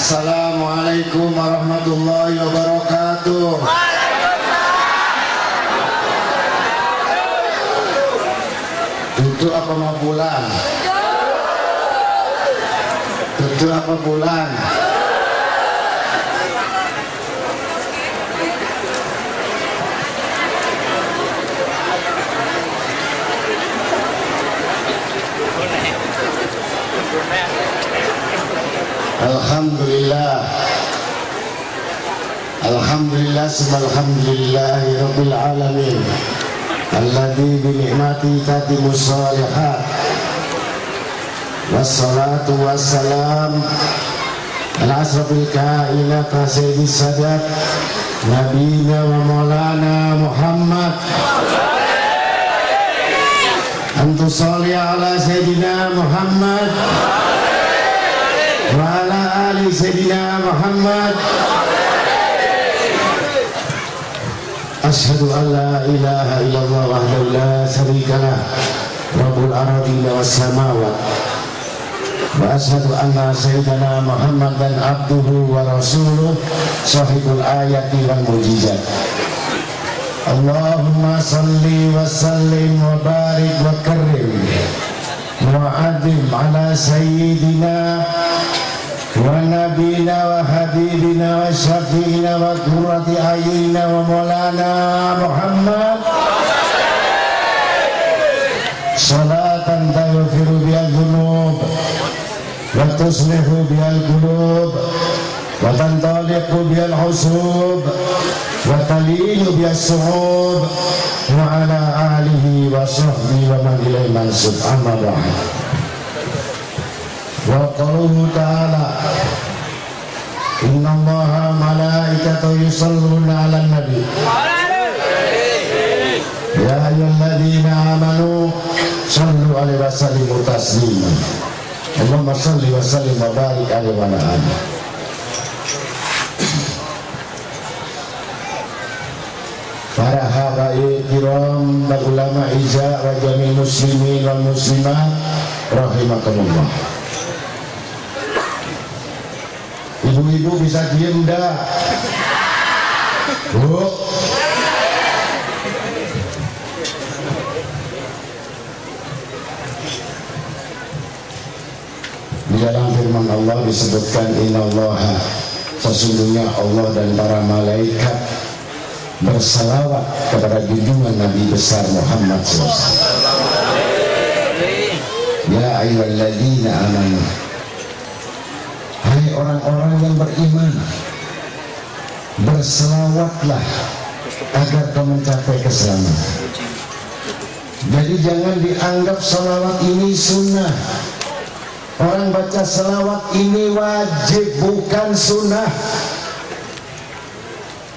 Assalamualaikum warahmatullahi wabarakatuh. Tutu apa mau pulang? Tutu apa pulang? Alhamdulillah, alhamdulillah, alhamdulillahi rabbil alamin, alladzi bi ni'mati tatimus shalihat, wassalatu wassalam ala asrafil kainat sayyidis sadat nabiyina wa maulana Muhammad. Antu sholli ala sayyidina Muhammad wa ala ali sayyidina Muhammad. Asyhadu an la ilaha illallah wahdahu la syarikalah rabbul aradina was samawat wa asyhadu anna sayyidina Muhammadan abduhu wa rasuluh sahibul ayati wal mujizat. Allahumma salli wa sallim wa barik wa karim wa adim ala sayyidina wa nabina wa habibina wa syafi'ina wa qurrati ayina wa maulana Muhammad salatan taghfiru bihal dhunub wa tuslihu bihal qulub wa tantaliqu bihal husub wa talinu bihas suhub wa ala alihi wa sahbihi wa man ilaihi mansub. Amma ba'd. Wa qaluhu ta'ala inna allaha malaikatahu yusalluna 'alan nabi ya ayyuhalladzina amanu sallu 'alaihi wa sallimu taslima. Allahumma salli wa sallim wa barik 'alaihi wa ala alihi. Para habaib kiram dan ulama iza wa jami muslimin wal muslimat rahimakumullah. Ibu-ibu bisa diem dah? Bu. Di dalam firman Allah disebutkan innallaha, sesungguhnya Allah dan para malaikat bersalawat kepada junjungan Nabi besar Muhammad SAW. Ya ayyuhalladzina amanu, hai orang-orang yang beriman, berselawatlah agar kau mencapai keselamatan. Jadi jangan dianggap selawat ini sunnah. Orang baca selawat ini wajib, bukan sunnah.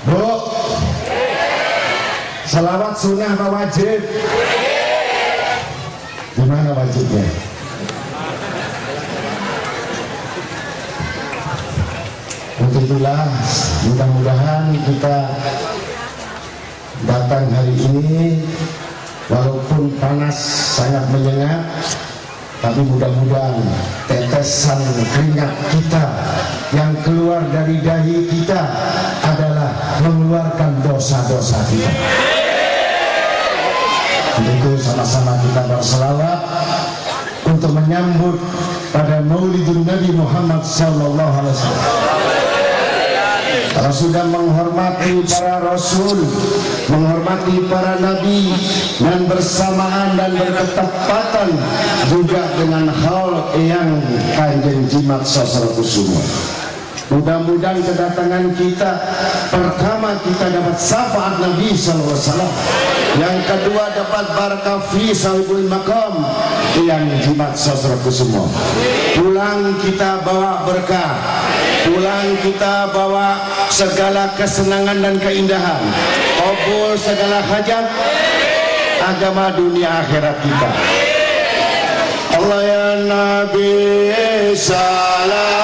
Bu, selawat sunnah apa wajib? Gimana wajibnya? Untuk itulah mudah-mudahan kita datang hari ini walaupun panas sangat menyengat, tapi mudah-mudahan tetesan keringat kita yang keluar dari dahi kita adalah mengeluarkan dosa-dosa kita. Untuk itu sama-sama kita berselawat untuk menyambut pada Maulidun Nabi Muhammad sallallahu alaihi wasallam. Kalau sudah menghormati para rasul, menghormati para nabi, dan bersamaan dan berketepatan juga dengan hal yang Kanjeng Jimat Sasrakusuma. Mudah-mudahan kedatangan kita, pertama kita dapat syafaat Nabi SAW, yang kedua dapat barakah fi sahibul maqam yang Jimat Sasrakusuma. Pulang kita bawa berkah, pulang kita bawa segala kesenangan dan keindahan, kabul segala hajat agama dunia akhirat kita. Allah ya Nabi salam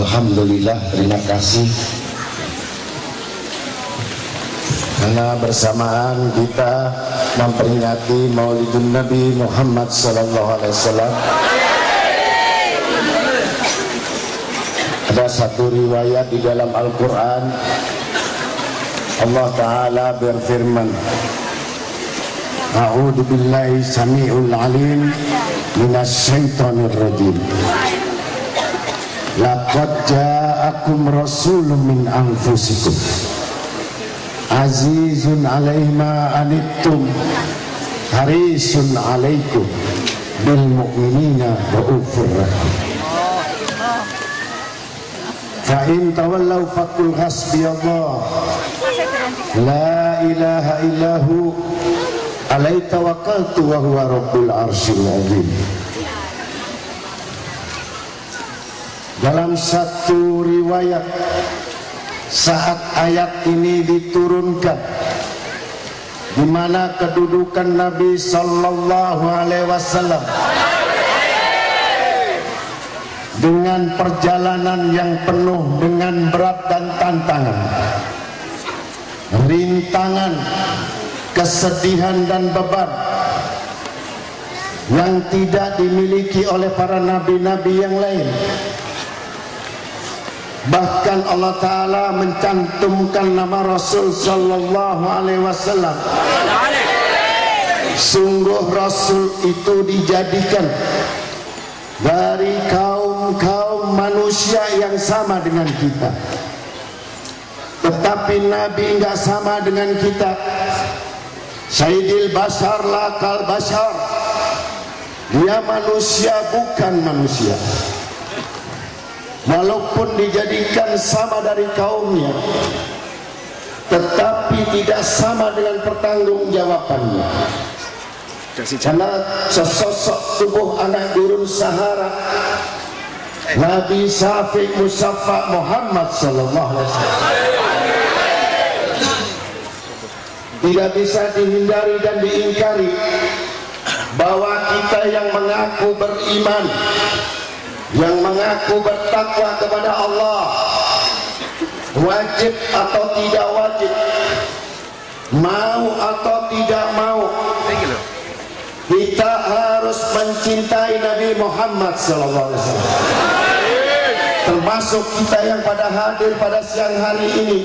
Alhamdulillah, terima kasih karena bersamaan kita memperingati Maulidun Nabi Muhammad SAW. Ada satu riwayat di dalam Al-Quran, Allah Ta'ala berfirman, A'udhu billahi sami'ul alim minas syaitanir rajim. Laqad ja'akum rasulun min anfusikum azizun alaihi ma anittum harisun alaikum bil mu'minina raufur rahim. Fa in tawallaw faqul hasbiyallah la ilaha illahu alaihi tawakkaltu wa huwa rabbul arsyil azim. Dalam satu riwayat, saat ayat ini diturunkan, di mana kedudukan Nabi Sallallahu Alaihi Wasallam dengan perjalanan yang penuh dengan berat dan tantangan, rintangan, kesedihan dan beban yang tidak dimiliki oleh para nabi-nabi yang lain. Bahkan Allah Ta'ala mencantumkan nama Rasul Sallallahu Alaihi Wasallam. Sungguh Rasul itu dijadikan dari kaum manusia yang sama dengan kita. Tetapi Nabi enggak sama dengan kita. Sayyidil Bashar lakal Bashar. Dia manusia bukan manusia. Walaupun dijadikan sama dari kaumnya, tetapi tidak sama dengan pertanggungjawabannya. Karena sesosok tubuh anak gurun Sahara, Nabi Syafiq Musaffa Muhammad Sallallahu Alaihi Wasallam, tidak bisa dihindari dan diingkari bahwa kita yang mengaku beriman, yang mengaku bertakwa kepada Allah, wajib atau tidak wajib, mau atau tidak mau, kita harus mencintai Nabi Muhammad SAW. Termasuk kita yang pada hadir pada siang hari ini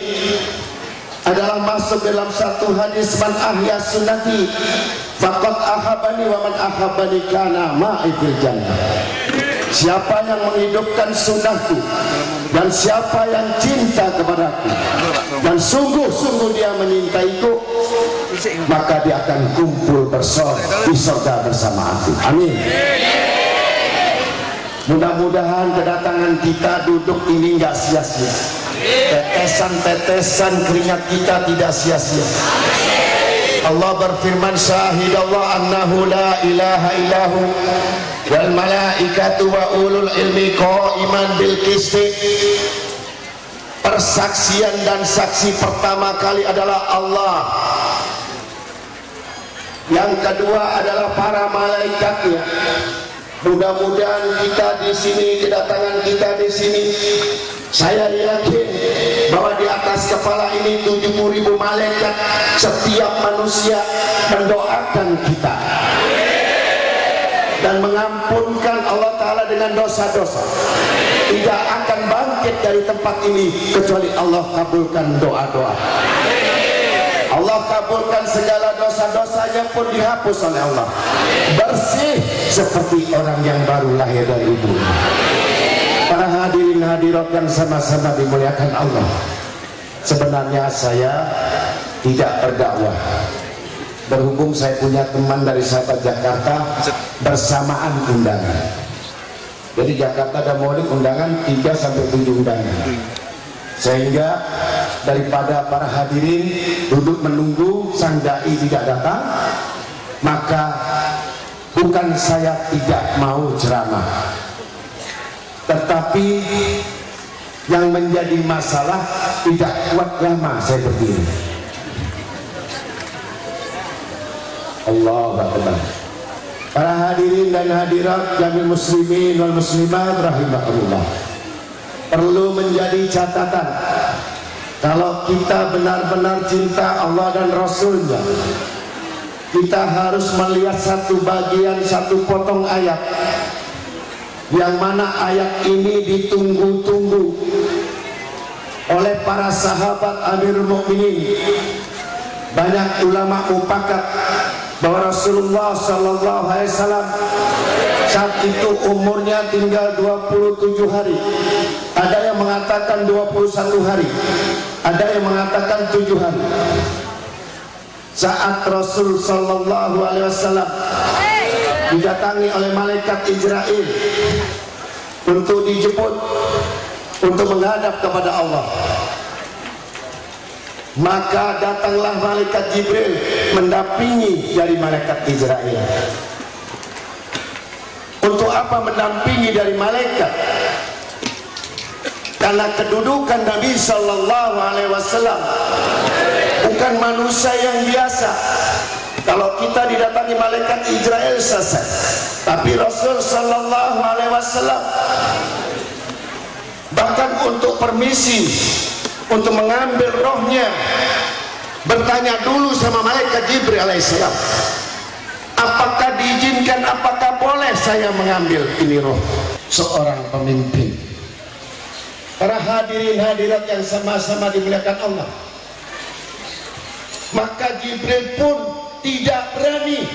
adalah masuk dalam satu hadis, man ahya sunnati faqad ahabani wa man ahabani kana ma'i fil jannah. Siapa yang menghidupkan sunnahku dan siapa yang cinta kepadaku dan sungguh-sungguh dia menyintaiku, maka dia akan kumpul di surga bersama aku. Amin. Mudah-mudahan kedatangan kita duduk ini enggak sia-sia. Tetesan-tetesan keringat kita tidak sia-sia. Allah berfirman, syahidallah annahu la ilaha illahu wal malaikatu wa ulul ilmi qaiman bil qisti. Persaksian dan saksi pertama kali adalah Allah. Yang kedua adalah para malaikatnya. Mudah-mudahan kita di sini, kedatangan kita di sini, saya yakin bahwa di atas kepala ini 70.000 malaikat, setiap manusia mendoakan kita dan mengampunkan Allah Ta'ala dengan dosa-dosa. Tidak akan bangkit dari tempat ini kecuali Allah kabulkan doa-doa. Allah kabulkan segala dosa-dosanya pun dihapus oleh Allah. Bersih seperti orang yang baru lahir dari ibu. Para hadirin hadirat yang sama-sama dimuliakan Allah, sebenarnya saya tidak berdakwah. Berhubung saya punya teman dari sahabat Jakarta bersamaan undangan. Jadi Jakarta ada Maulid undangan 3-7 undangan. Sehingga daripada para hadirin duduk menunggu sang dai tidak datang, maka bukan saya tidak mau ceramah, tetapi yang menjadi masalah tidak kuat lama saya berdiri. Allahu Akbar. Para hadirin dan hadirat jamil muslimin wal muslimat rahimakumullah. perlu menjadi catatan. Kalau kita benar-benar cinta Allah dan Rasulnya, kita harus melihat satu bagian, satu potong ayat, yang mana ayat ini ditunggu-tunggu oleh para sahabat Amirul Mukminin. Banyak ulama mufakat bahwa Rasulullah SAW saat itu umurnya tinggal 27 hari. Ada yang mengatakan 21 hari, ada yang mengatakan 7 hari. Saat Rasul SAW didatangi oleh malaikat Israel untuk dijemput untuk menghadap kepada Allah, maka datanglah malaikat Jibril mendampingi dari malaikat Israel. Untuk apa mendampingi dari malaikat? Karena kedudukan Nabi SAW bukan manusia yang biasa. Kalau kita didatangi malaikat Israel selesai, tapi Rasul SAW bahkan untuk permisi untuk mengambil rohnya bertanya dulu sama malaikat Jibril alaihissalam, apakah diizinkan, apakah boleh saya mengambil ini roh seorang pemimpin. Para hadirin hadirat yang sama-sama dimuliakan Allah, maka Jibril pun tidak berani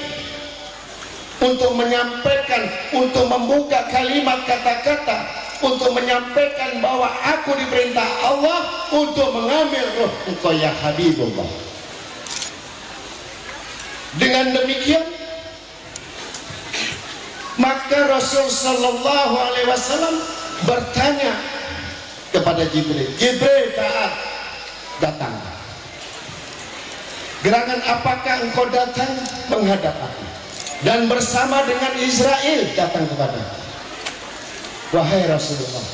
untuk menyampaikan, untuk membuka kalimat kata-kata, untuk menyampaikan bahwa aku diperintah Allah untuk mengambil roh engkau ya Habibullah. Dengan demikian, maka Rasul sallallahu alaihi wasallam bertanya kepada Jibril, Jibril datang. Gerangan apakah engkau datang menghadap aku? Dan bersama dengan Israel datang kepada aku. Wahai Rasulullah,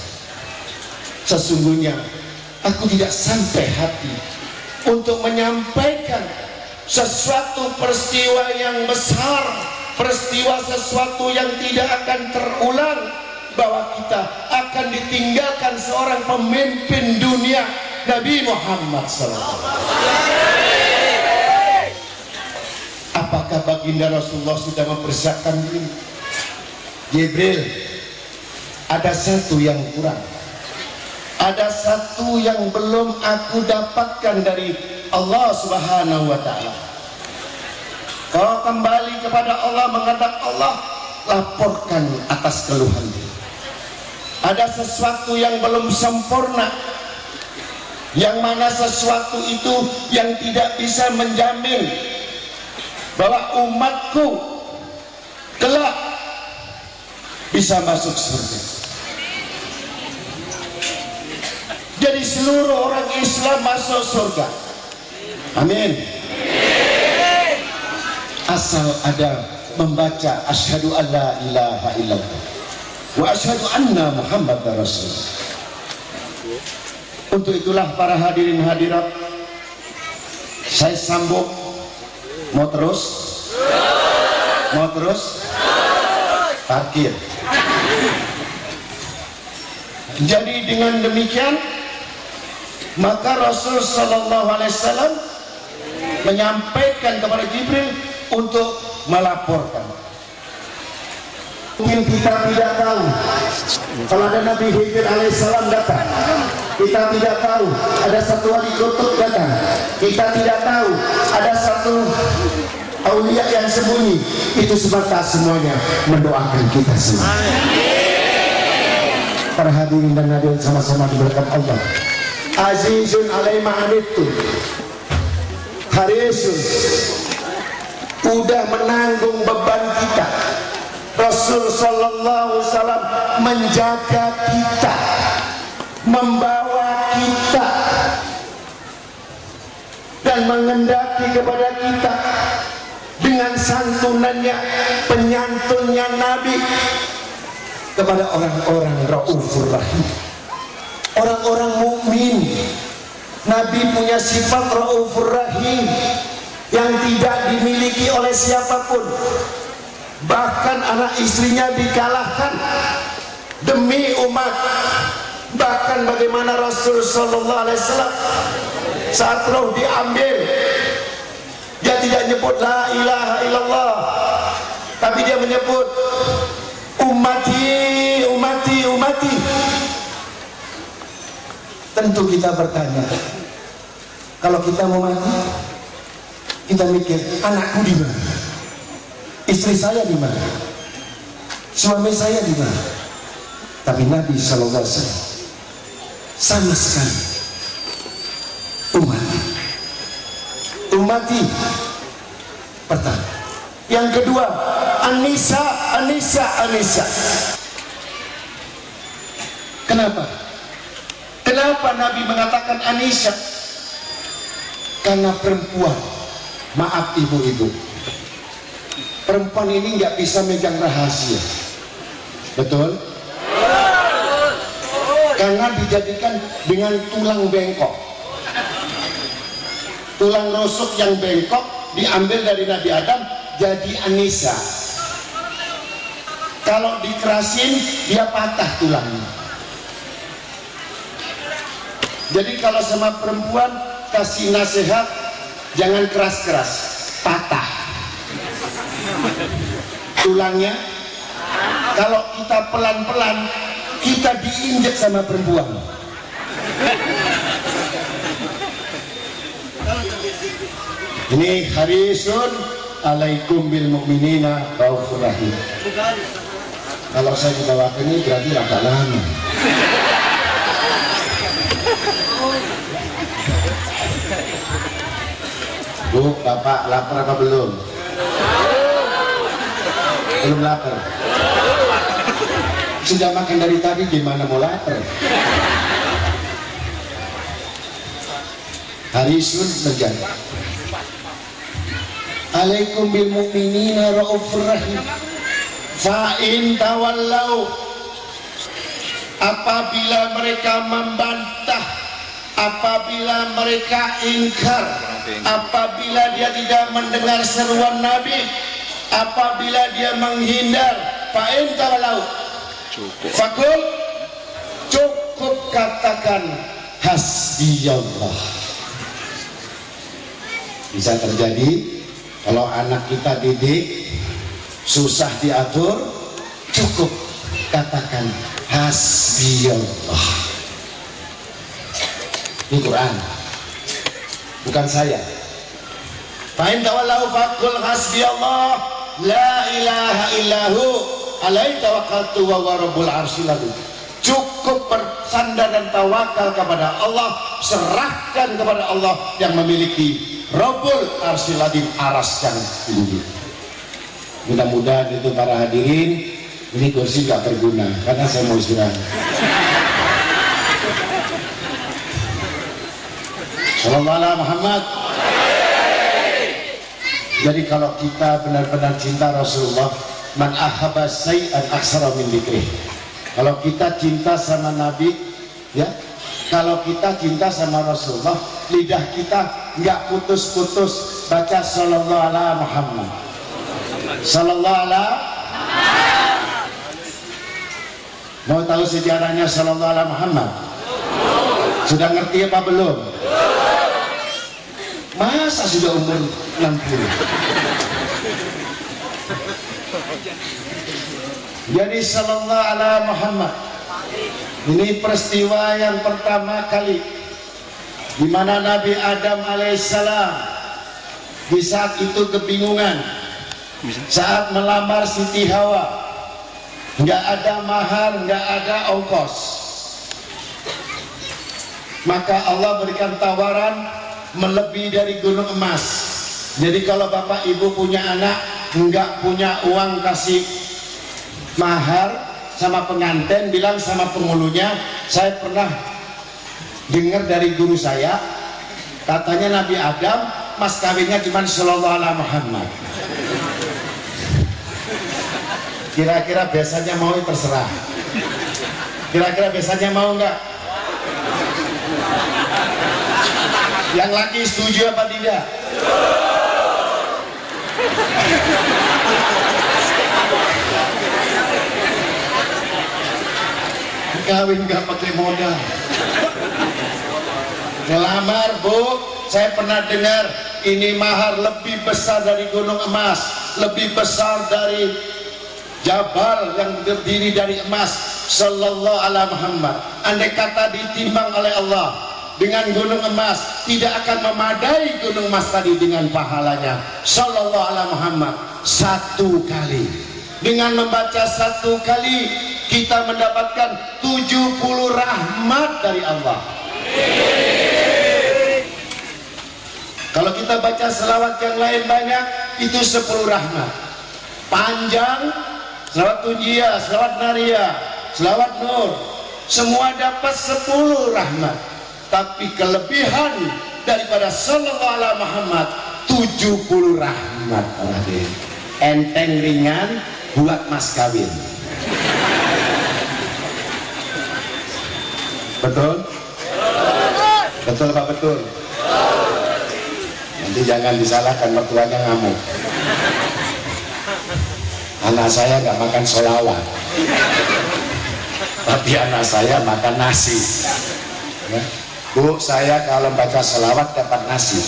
sesungguhnya aku tidak sampai hati untuk menyampaikan sesuatu peristiwa yang besar, peristiwa sesuatu yang tidak akan terulang, bahwa kita akan ditinggalkan seorang pemimpin dunia, Nabi Muhammad SAW. Apakah baginda Rasulullah sudah mempersiapkan diri? Jibril, ada satu yang kurang, ada satu yang belum aku dapatkan dari Allah Subhanahu wa Ta'ala. Kau kembali kepada Allah, menghadap Allah, laporkan atas keluhan. Ada sesuatu yang belum sempurna, yang mana sesuatu itu yang tidak bisa menjamin bahwa umatku kelak bisa masuk surga. Jadi seluruh orang Islam masuk surga. Amin. Asal ada membaca asyhadu alla ilaha illallah wa asyhadu anna Muhammadar Rasulullah. Untuk itulah para hadirin hadirat, saya sambung. Mau terus? Mau terus? Parkir. Jadi dengan demikian, maka Rasul sallallahu alaihi wasallam menyampaikan kepada Jibril untuk melaporkan. Mungkin kita tidak tahu kalau ada Nabi Khidir alaihissalam datang, kita tidak tahu ada satu wali kutub datang, kita tidak tahu ada satu aulia yang sembunyi. Itu sebatas semuanya mendoakan kita semua. Para hadirin dan hadirin sama-sama diberkati Allah. Azizun alaihi ma'anittu, harisun, udah menanggung beban kita. Rasul sallallahu alaihi wasallam menjaga kita, membawa kita dan mengendaki kepada kita dengan santunannya, penyantunnya Nabi kepada orang-orang raufur rahim, orang-orang mukmin. Nabi punya sifat raufur rahim yang tidak dimiliki oleh siapapun. Bahkan anak istrinya dikalahkan demi umat. Bahkan menceritakan bagaimana Rasul sallallahu alaihi wasallam saat roh diambil, dia tidak menyebut la ilaha illallah, tapi dia menyebut ummati, ummati, ummati. Tentu kita bertanya, kalau kita mau mati, kita mikir, anakku di mana? Istri saya di mana? Suami saya di mana? Tapi Nabi sallallahu alaihi wasallam sama sekali ummati. Ummati pertama. Yang kedua, Anisa, Anisa, Anisa. Kenapa? Kenapa Nabi mengatakan Anisa? Karena perempuan, maaf ibu-ibu, perempuan ini nggak bisa megang rahasia, betul? Karena dijadikan dengan tulang bengkok, tulang rusuk yang bengkok diambil dari Nabi Adam jadi Anisa. Kalau dikerasin dia patah tulangnya. Jadi kalau sama perempuan kasih nasihat jangan keras-keras, patah tulangnya. Kalau kita pelan-pelan kita diinjek sama perempuan. Ini harisun alaikum bil mu'minina raufur rahim. Kalau saya dibawakan ini berarti agak lama. Bu, Bapak lapar apa belum? Belum lapar. Sudah makan dari tadi, gimana mau lapar? Harisun menjaga. Alaikum bil mu'minina raufur rahim. Fa in tawallau, apabila mereka membantah, apabila mereka ingkar, apabila dia tidak mendengar seruan Nabi, apabila dia menghindar, fa in tawallau, fakul, cukup katakan hasbiyallah. Bisa terjadi kalau anak kita didik susah diatur, cukup katakan hasbiyallah. Ini Quran, bukan saya. Fa in tawallau fakul hasbiyallah la ilaha illahu alaihi tawakkaltu wa huwa rabbul arsyil azim. Cukup bersandar dan tawakal kepada Allah, serahkan kepada Allah yang memiliki Rabbul Arsyil Azim, aras yang tinggi. Mudah-mudahan itu para hadirin, ini kursi gak berguna karena saya mau istirahat. Sallallahu alaihi Muhammad. Jadi kalau kita benar-benar cinta Rasulullah, man ahabba syai'an aksara min dzikrih. Kalau kita cinta sama Nabi, ya, kalau kita cinta sama Rasulullah, lidah kita nggak putus-putus baca sallallahu alaihi Muhammad, sallallahu alaihi. Mau tahu sejarahnya sallallahu alaihi Muhammad? Sudah ngerti apa belum? Masa sudah umur 60? Jadi sallallahu alaihi Muhammad ini peristiwa yang pertama kali di mana Nabi Adam alaihissalam di saat itu kebingungan saat melamar Siti Hawa, nggak ada mahar, nggak ada ongkos, maka Allah berikan tawaran melebihi dari gunung emas. Jadi kalau bapak ibu punya anak nggak punya uang kasih mahar sama pengantin, bilang sama penghulunya, saya pernah dengar dari guru saya, katanya Nabi Adam mas kawinnya cuma sallallahu alaihi Muhammad. Kira-kira biasanya mau, terserah. Kira-kira biasanya mau nggak? Yang laki setuju apa tidak? Kawin nggak pakai modal. Ngelamar, Bu, saya pernah dengar ini mahar lebih besar dari gunung emas, lebih besar dari jabal yang terdiri dari emas. Sallallahu alaihi Muhammad. Andai kata ditimbang oleh Allah dengan gunung emas, tidak akan memadai gunung emas tadi dengan pahalanya. Sallallahu alaihi Muhammad. Satu kali, dengan membaca satu kali, kita mendapatkan 70 rahmat dari Allah. Kalau kita baca selawat yang lain banyak, itu 10 rahmat. Panjang, selawat tunjia, selawat naria, selawat nur, semua dapat 10 rahmat. Tapi kelebihan daripada sallallahu alaihi Muhammad 70 rahmat. Enteng ringan buat mas kawin. Betul? Betul Pak, betul? Nanti jangan disalahkan mertuanya ngamuk. Anak saya nggak makan sholawat, tapi anak saya makan nasi. Ya. Bu, saya kalau baca sholawat dapat nasi,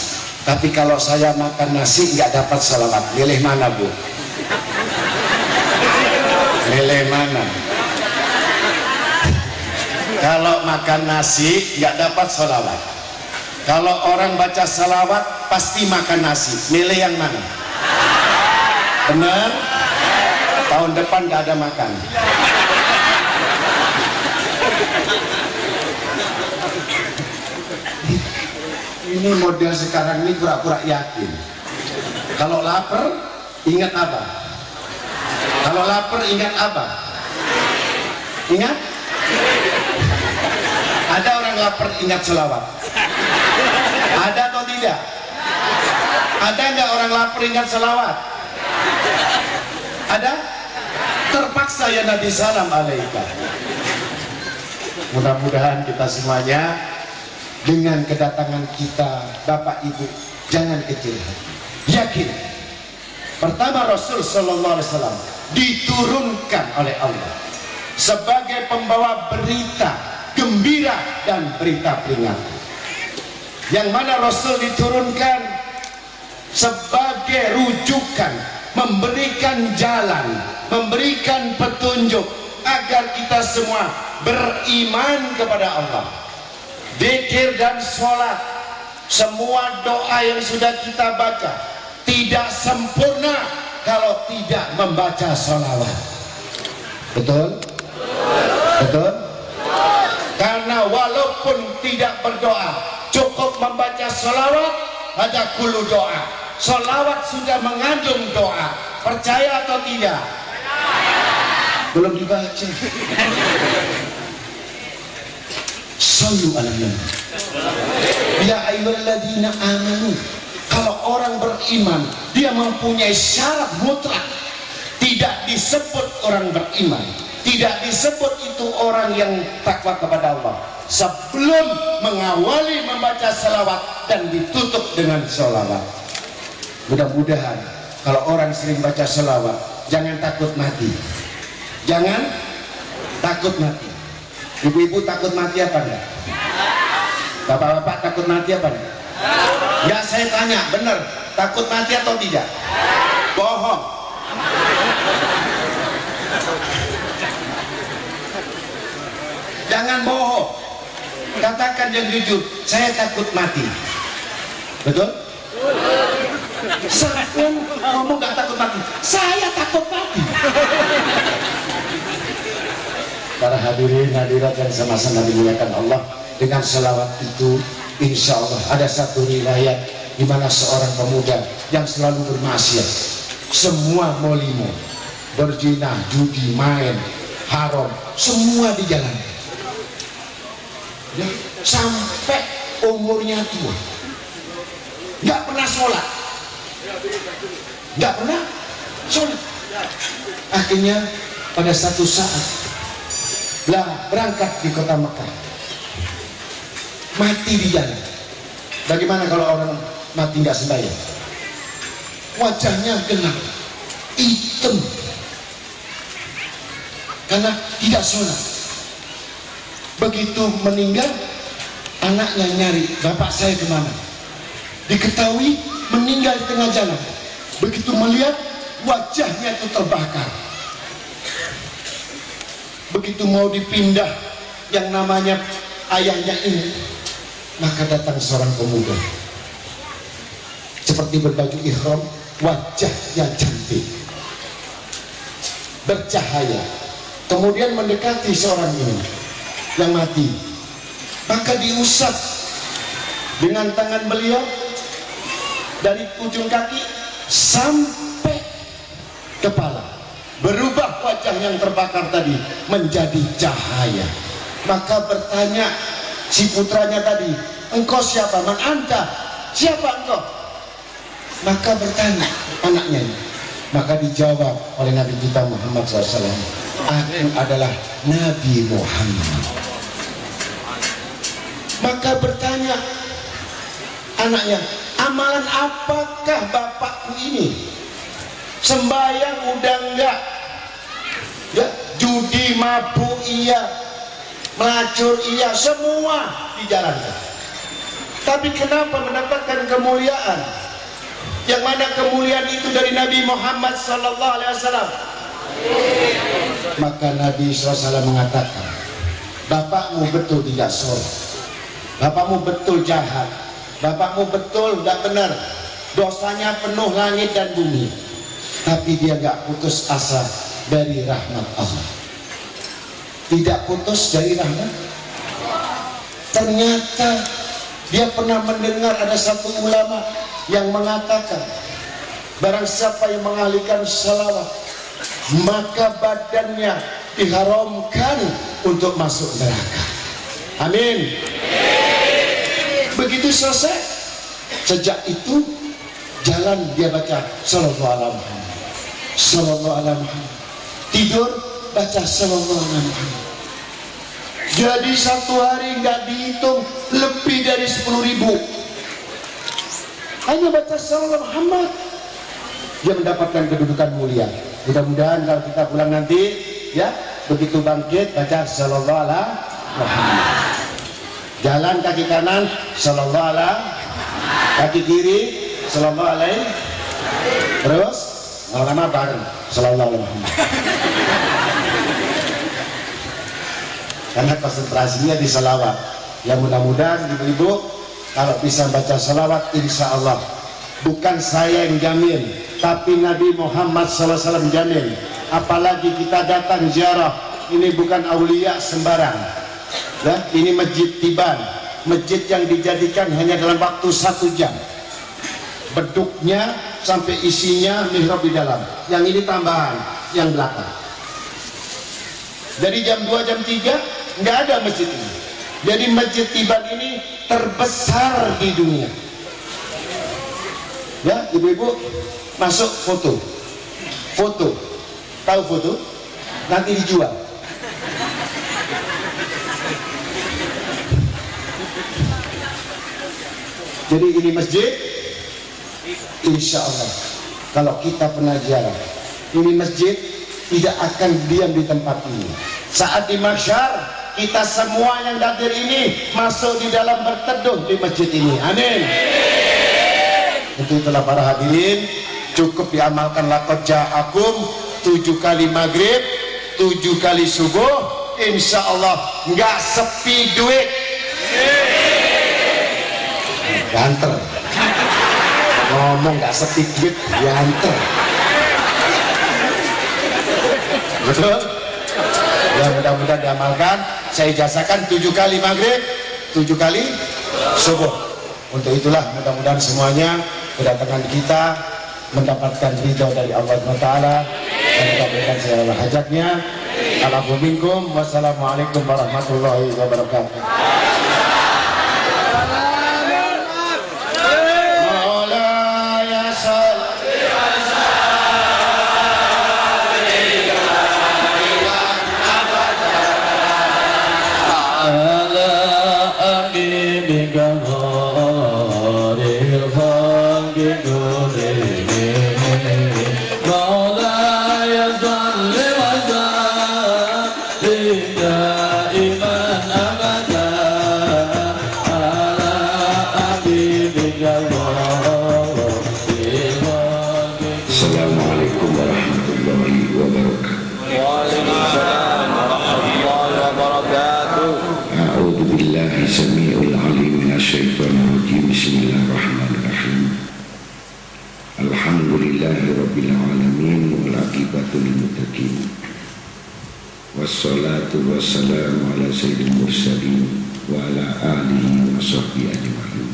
tapi kalau saya makan nasi nggak dapat sholawat. Milih mana, Bu? Milih mana? Kalau makan nasi nggak dapat sholawat. Kalau orang baca sholawat pasti makan nasi. Milih yang mana? Benar? Tahun depan nggak ada makan. Ini model sekarang ini pura-pura yakin. Kalau lapar ingat apa? Kalau lapar ingat apa? Ingat? Ada orang lapar ingat selawat? Ada atau tidak? Ada nggak orang lapar ingat selawat? Ada? Terpaksa ya Nabi salam alaika. Mudah-mudahan kita semuanya dengan kedatangan kita Bapak Ibu jangan kecil hati. Yakin. Pertama, Rasul sallallahu alaihi wasallam diturunkan oleh Allah sebagai pembawa berita gembira dan berita peringatan. Yang mana Rasul diturunkan sebagai rujukan, memberikan jalan, memberikan petunjuk agar kita semua beriman kepada Allah. Zikir dan sholat, semua doa yang sudah kita baca tidak sempurna kalau tidak membaca sholawat. Betul? Betul? Karena walaupun tidak berdoa, cukup membaca sholawat, ada kulu doa. Sholawat sudah mengandung doa. Percaya atau tidak? Belum dibaca. Sallu ala nabi. Ya ayyuhalladzina amanu. Kalau orang beriman, dia mempunyai syarat mutlak. Tidak disebut orang beriman, tidak disebut itu orang yang takwa kepada Allah sebelum mengawali membaca salawat dan ditutup dengan salawat. Mudah-mudahan kalau orang sering baca salawat, jangan takut mati. Jangan takut mati. Ibu-ibu takut mati apa enggak? Bapak-bapak takut mati apa enggak? Ya saya tanya, benar takut mati atau tidak? Bohong. Jangan bohong. Katakan yang jujur, saya takut mati. Betul? Saya ngomong gak takut mati, saya takut mati. Para hadirin hadirat yang sama-sama dimuliakan Allah, dengan selawat itu insya Allah ada satu riwayat di mana seorang pemuda yang selalu bermaksiat, semua molimo, berzina, judi, main, haram, semua dijalani. Ya, sampai umurnya tua, nggak pernah sholat, nggak pernah sholat. Akhirnya pada satu saat lah berangkat di kota Mekah, mati di jalan. Bagaimana kalau orang mati nggak sembahyang? Wajahnya gelap, hitam, karena tidak sholat. Begitu meninggal, anaknya nyari, bapak saya kemana? Diketahui meninggal di tengah jalan. Begitu melihat, wajahnya itu terbakar. Begitu mau dipindah yang namanya ayahnya ini, maka datang seorang pemuda seperti berbaju ihram, wajahnya cantik, bercahaya, kemudian mendekati seorang ini yang mati, maka diusap dengan tangan beliau dari ujung kaki sampai kepala, berubah wajah yang terbakar tadi menjadi cahaya. Maka bertanya si putranya tadi, engkau siapa? Man anta? Siapa engkau? Maka bertanya anaknya ini, maka dijawab oleh Nabi kita Muhammad SAW, aku adalah Nabi Muhammad. Maka bertanya anaknya, amalan apakah bapakku ini? Sembahyang udah enggak, ya, judi, mabuk iya, melacur iya, semua dijalankan. Tapi kenapa mendapatkan kemuliaan? Yang mana kemuliaan itu dari Nabi Muhammad SAW. Maka Nabi SAW mengatakan, bapakmu betul tidak sholat, bapakmu betul jahat, bapakmu betul tidak benar, dosanya penuh langit dan bumi, tapi dia gak putus asa dari rahmat Allah. Tidak putus dari rahmat. Ternyata dia pernah mendengar ada satu ulama yang mengatakan, barang siapa yang mengalihkan salawat, maka badannya diharamkan untuk masuk neraka. Amin. Begitu selesai, sejak itu jalan dia baca sallallahu alaihi wasallam, sallallahu alaihi wasallam, tidur baca sallallahu alaihi wasallam. Jadi satu hari nggak dihitung lebih dari 10.000, hanya baca sallallahu Muhammad. Dia mendapatkan kedudukan mulia. Mudah-mudahan kalau kita pulang nanti, ya, begitu bangkit baca sallallahu alaihi Muhammad. Jalan kaki kanan sallallahu alaihi, kaki kiri sallallahu alaihi, terus lama-lama bareng sallallahu alaihi Muhammad. Karena konsentrasinya di salawat. Ya, mudah-mudahan ibu-ibu kalau bisa baca salawat, insya Allah bukan saya yang jamin, tapi Nabi Muhammad SAW jamin. Apalagi kita datang ziarah, ini bukan aulia sembarang, ya, ini masjid Tiban, masjid yang dijadikan hanya dalam waktu 1 jam. Beduknya sampai isinya mihrab di dalam. Yang ini tambahan, yang belakang. Dari jam 2, jam 3 nggak ada masjid ini. Jadi masjid Tiban ini terbesar di dunia. Ya, ibu-ibu masuk foto, tahu foto? Nanti dijual. Jadi ini masjid, insya Allah kalau kita pernah ziarah, ini masjid tidak akan diam di tempat ini. Saat di mahsyar, kita semua yang hadir ini masuk di dalam berteduh di masjid ini. Amin. Untuk itulah para hadirin, cukup diamalkan laqad ja'akum 7 kali maghrib, 7 kali subuh, insya Allah nggak sepi duit. Ganter ngomong nggak sepi duit, ganter. Betul? Ya, mudah-mudahan diamalkan. Saya jasakan 7 kali maghrib, 7 kali subuh. Untuk itulah mudah-mudahan semuanya kedatangan kita mendapatkan ridho dari Allah SWT dan dikabulkan segala hajatnya. Alhamdulillah. Wassalamualaikum warahmatullahi wabarakatuh. مولاي صل وسلم دائما samii'il 'aliim minasyaitonir rajiim. Bismillahirrahmanirrahim. Alhamdulillahi rabbil alamin wal 'aqibatu lil muttaqin. Wassalatu wassalamu ala sayyidil mursalin wa ala alihi wa sahbihi ajma'in.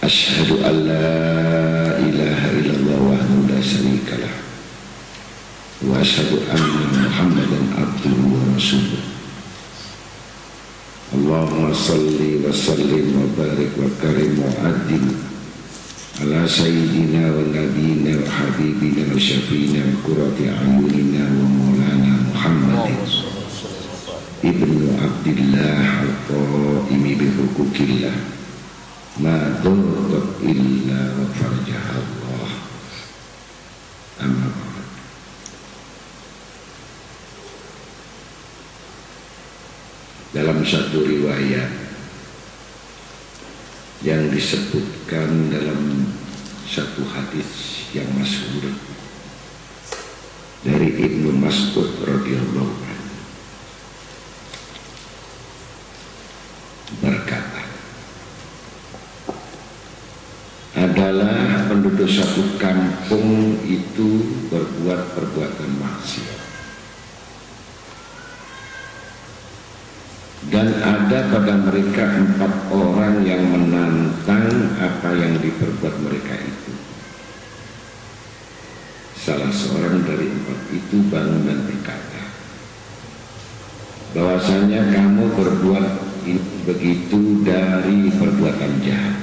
Asyhadu an la ilaha illallah wahdahu la syarika lah wa asyhadu anna Muhammadan abduhu wa rasuluh. Allahumma salli wa sallim wa barik wa karim wa adil ala sayyidina wa nabiyina wa habibina wa syafiina wa qurrati a'yunina wa maulana Muhammadin ibnu Abdillah al-qa'imi bi hukukillah ma dhurrat illa wa farjahallah. Amma ba'd. Dalam satu riwayat yang disebutkan dalam satu hadis yang masyhur dari Ibnu Mas'ud radhiyallahu anhu berkata, adalah penduduk satu kampung itu berbuat perbuatan maksiat, dan ada pada mereka 4 orang yang menantang apa yang diperbuat mereka itu. Salah seorang dari 4 itu bangun dan berkata, bahwasanya kamu berbuat begitu dari perbuatan jahat.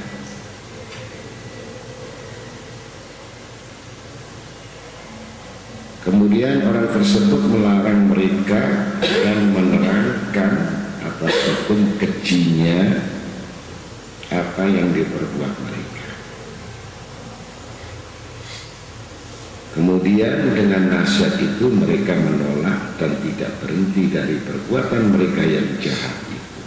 Kemudian orang tersebut melarang mereka dan menerangkan atas hukum kejinya apa yang diperbuat mereka. Kemudian dengan nasihat itu mereka menolak dan tidak berhenti dari perbuatan mereka yang jahat itu.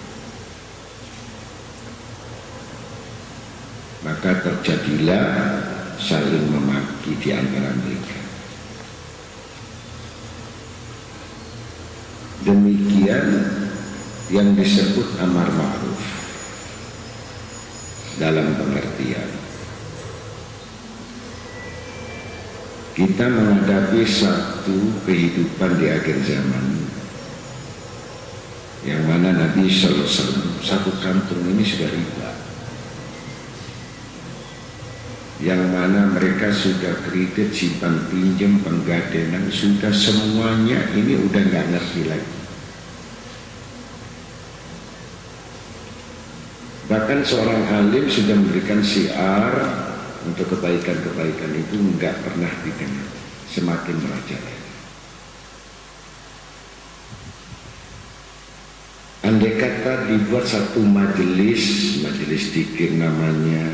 Maka terjadilah saling memaki di antara mereka. Demikian yang disebut amar ma'ruf dalam pengertian kita menghadapi satu kehidupan di akhir zaman yang mana Nabi sallallahu alaihi wasallam satu kampung ini sudah riba, yang mana mereka sudah kredit, simpan pinjam, penggadenan, sudah semuanya ini udah nggak ngerti lagi. Bahkan seorang alim sudah memberikan syiar untuk kebaikan-kebaikan itu nggak pernah didengar, semakin merajalela. Andai kata dibuat satu majelis zikir namanya,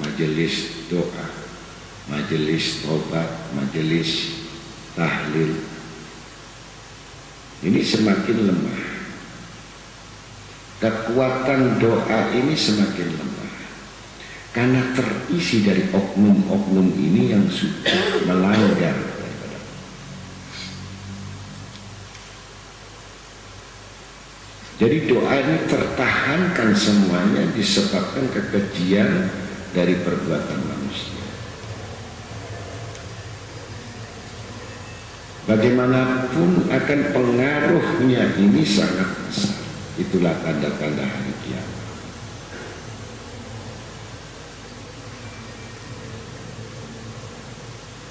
majelis doa, majelis tobat, majelis tahlil, ini semakin lemah. Kekuatan doa ini semakin lemah karena terisi dari oknum-oknum ini yang sudah melanggar. Jadi doa ini tertahankan semuanya disebabkan kekejian dari perbuatan manusia. Bagaimanapun akan pengaruhnya ini sangat besar. Itulah tanda-tanda hari kiamat.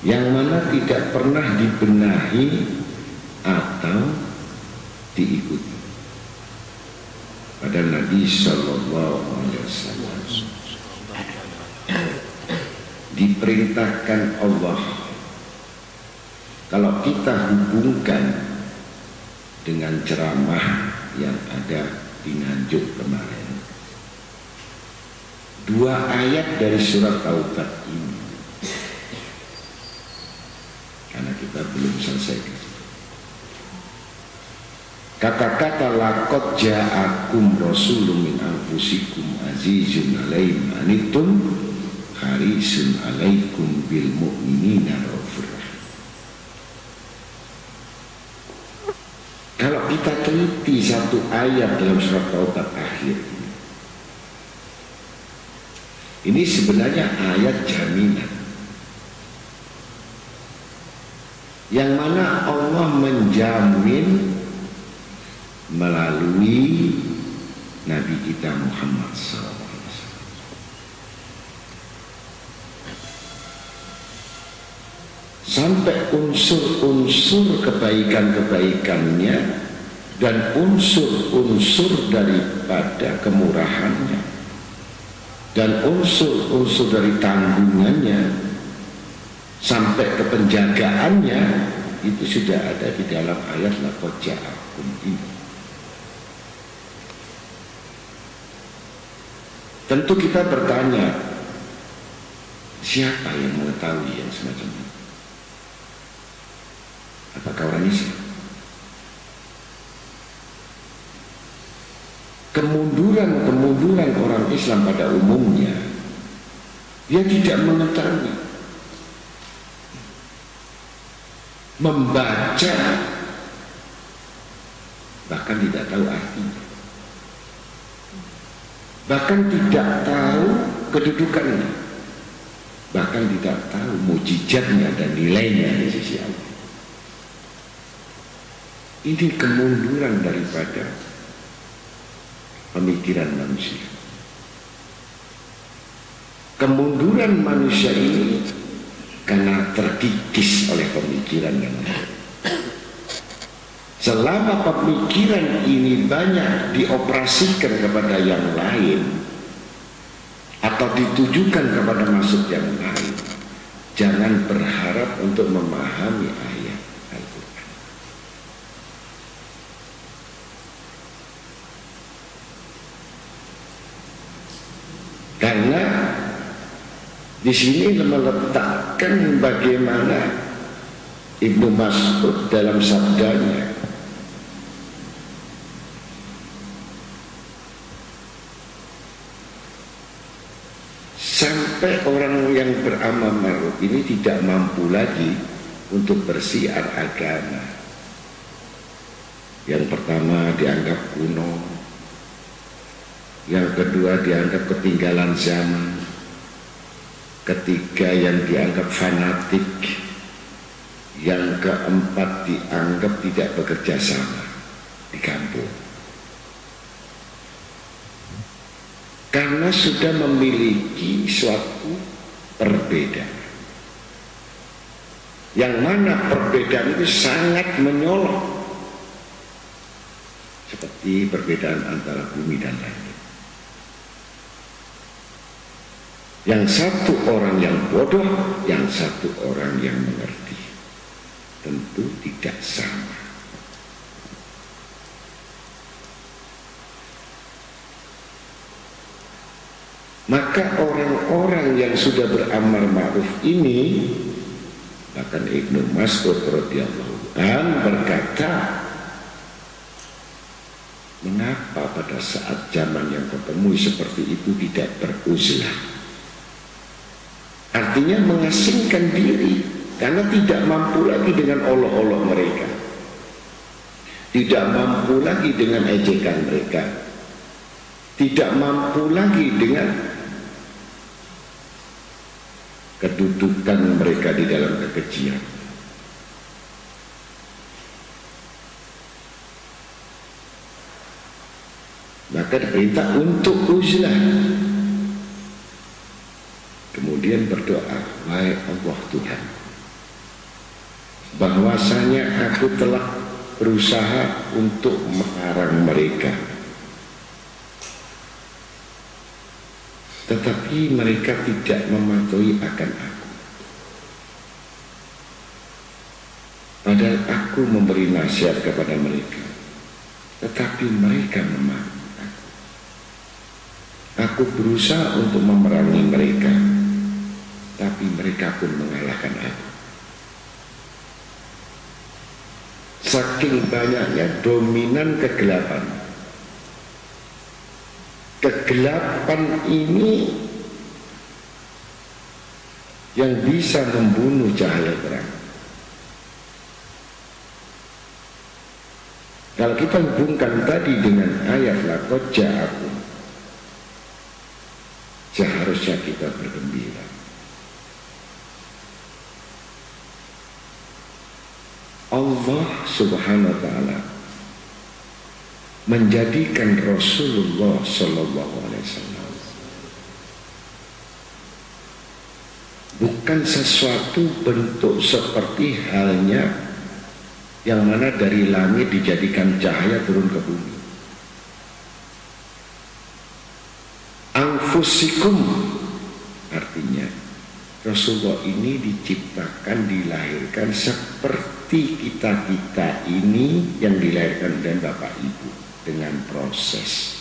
Yang mana tidak pernah dibenahi atau diikuti. Pada Nabi sallallahu alaihi wasallam diperintahkan Allah, kalau kita hubungkan dengan ceramah yang ada di Nganjuk kemarin, 2 ayat dari surat Taubat ini, karena kita belum selesai. Kata-kata laqad ja'akum rasulun min anfusikum azizun 'alaihi ma anittum harisun 'alaikum bil mu'minina raufur rahim. Kalau kita teliti satu ayat dalam surat Taubat akhir ini sebenarnya ayat jaminan yang mana Allah menjamin melalui Nabi kita Muhammad SAW. Sampai unsur-unsur kebaikan-kebaikannya dan unsur-unsur daripada kemurahannya dan unsur-unsur dari tanggungannya sampai ke penjagaannya itu sudah ada di dalam ayat laqad ja'akum ini. Tentu kita bertanya, siapa yang mengetahui yang semacam ini? Apakah orang Islam? Kemunduran orang Islam pada umumnya dia tidak mengetahui, membaca bahkan tidak tahu artinya, bahkan tidak tahu kedudukannya, bahkan tidak tahu mukjizatnya dan nilainya di sisi Allah. Ini kemunduran daripada pemikiran manusia. Kemunduran manusia ini karena terkikis oleh pemikiran yang lain. Selama pemikiran ini banyak dioperasikan kepada yang lain atau ditujukan kepada maksud yang lain, jangan berharap untuk memahami ayat Al-Quran. Karena di sini meletakkan bagaimana Ibnu Mas'ud dalam sabdanya, sampai orang yang beramal ma'ruf ini tidak mampu lagi untuk bersiar agama. Yang pertama dianggap kuno, yang kedua dianggap ketinggalan zaman, ketiga yang dianggap fanatik, yang keempat dianggap tidak bekerja sama di kampung. Karena sudah memiliki suatu perbedaan, yang mana perbedaan itu sangat menyolok, seperti perbedaan antara bumi dan langit. Yang satu orang yang bodoh, yang satu orang yang mengerti, tentu tidak sama. Maka orang-orang yang sudah beramal ma'ruf ini, bahkan Ibnu Mas'ud radhiyallahu anhu berkata, mengapa pada saat zaman yang ketemu seperti itu tidak beruzlah? Artinya mengasingkan diri, karena tidak mampu lagi dengan olok-olok mereka, tidak mampu lagi dengan ejekan mereka, tidak mampu lagi dengan kedudukan mereka di dalam kekejian. Maka diperintah untuk uzlah. Kemudian berdoa, wahai Allah Tuhan, bahwasanya aku telah berusaha untuk melarang mereka, tetapi mereka tidak mematuhi akan aku. Padahal aku memberi nasihat kepada mereka, tetapi mereka memaki aku. Aku berusaha untuk memerangi mereka, tapi mereka pun mengalahkan aku. Saking banyaknya dominan kegelapan. Kegelapan ini yang bisa membunuh cahaya terang. Kalau kita hubungkan tadi dengan ayat laqad ja'akum, seharusnya kita bergembira. Allah Subhanahu wa ta'ala menjadikan Rasulullah Sallallahu Alaihi Wasallam bukan sesuatu bentuk seperti halnya yang mana dari langit dijadikan cahaya turun ke bumi. Anfusikum, artinya Rasulullah ini diciptakan, dilahirkan seperti kita-kita ini yang dilahirkan dan Bapak Ibu, dengan proses.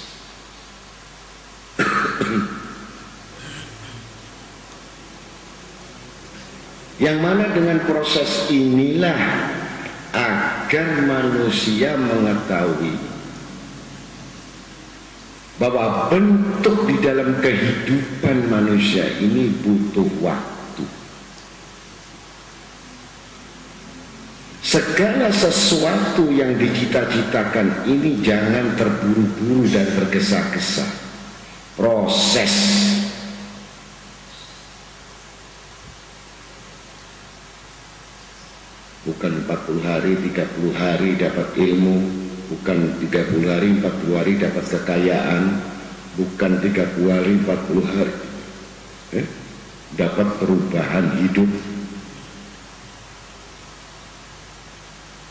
Yang mana dengan proses inilah agar manusia mengetahui bahwa bentuk di dalam kehidupan manusia ini butuh waktu. Segala sesuatu yang dicita-citakan ini jangan terburu-buru dan tergesa-gesa. Proses. Bukan 40 hari, 30 hari dapat ilmu, bukan 30 hari, 40 hari dapat kekayaan, bukan 30 hari, 40 hari dapat perubahan hidup.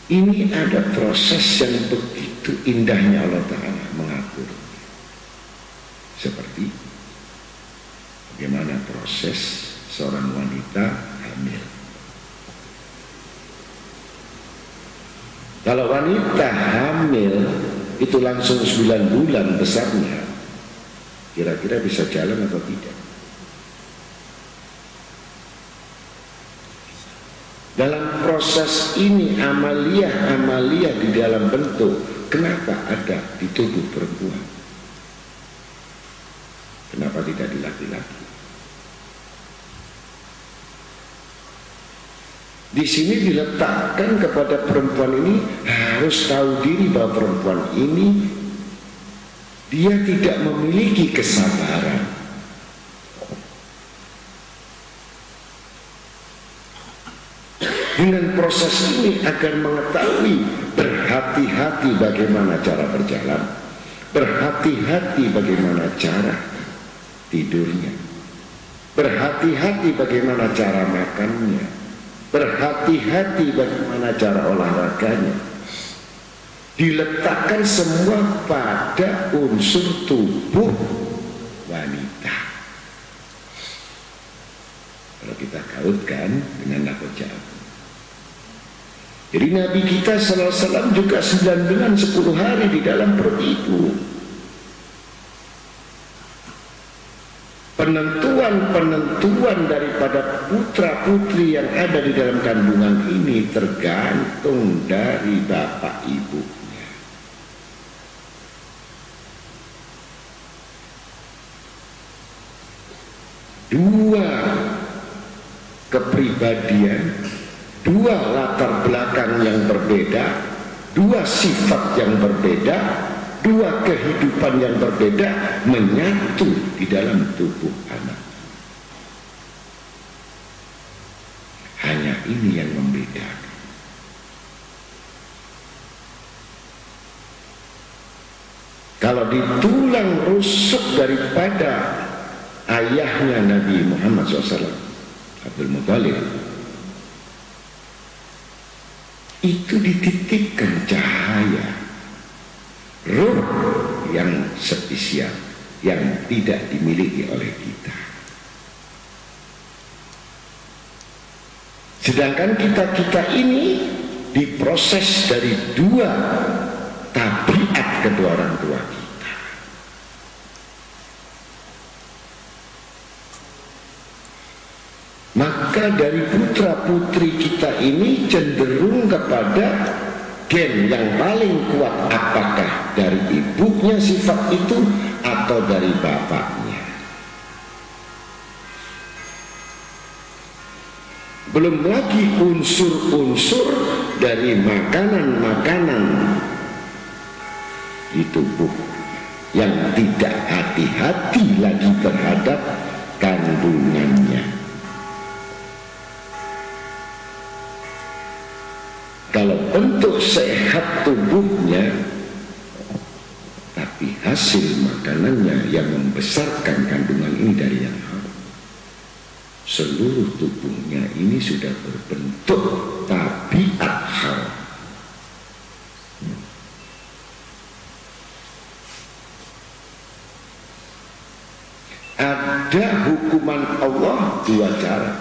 Ini ada proses yang begitu indahnya Allah Ta'ala mengatur. Seperti bagaimana proses seorang wanita hamil. Kalau wanita hamil itu langsung 9 bulan besarnya, kira-kira bisa jalan atau tidak? Dalam proses ini amalia di dalam bentuk, kenapa ada di tubuh perempuan? Kenapa tidak di laki-laki? Di sini diletakkan kepada perempuan ini harus tahu diri bahwa perempuan ini dia tidak memiliki kesabaran. Dengan proses ini agar mengetahui berhati-hati bagaimana cara berjalan, berhati-hati bagaimana cara tidurnya, berhati-hati bagaimana cara makannya, berhati-hati bagaimana cara olahraganya. Diletakkan semua pada unsur tubuh wanita. Kalau kita kaitkan dengan laqad ja'akum. Jadi Nabi kita sallallahu alaihi wasallam juga 9 bulan 10 hari di dalam perut ibu. Penentuan daripada putra putri yang ada di dalam kandungan ini tergantung dari bapak ibunya. Dua kepribadian, dua latar belakang yang berbeda, dua sifat yang berbeda, dua kehidupan yang berbeda menyatu di dalam tubuh anak. Hanya ini yang membedakan. Kalau di tulang rusuk daripada ayahnya Nabi Muhammad SAW, Abdul Muthalib, itu dititipkan cahaya ruh yang spesial yang tidak dimiliki oleh kita. Sedangkan kita ini diproses dari dua tabiat kedua orang tua kita. Maka dari putra putri kita ini cenderung kepada gen yang paling kuat, apakah dari ibunya sifat itu atau dari bapaknya. Belum lagi unsur-unsur dari makanan-makanan di tubuh yang tidak hati-hati lagi terhadap kandungannya. Kalau bentuk sehat tubuhnya, tapi hasil makanannya yang membesarkan kandungan ini dari yang haram, seluruh tubuhnya ini sudah berbentuk tabiat haram. Ada hukuman Allah dua cara.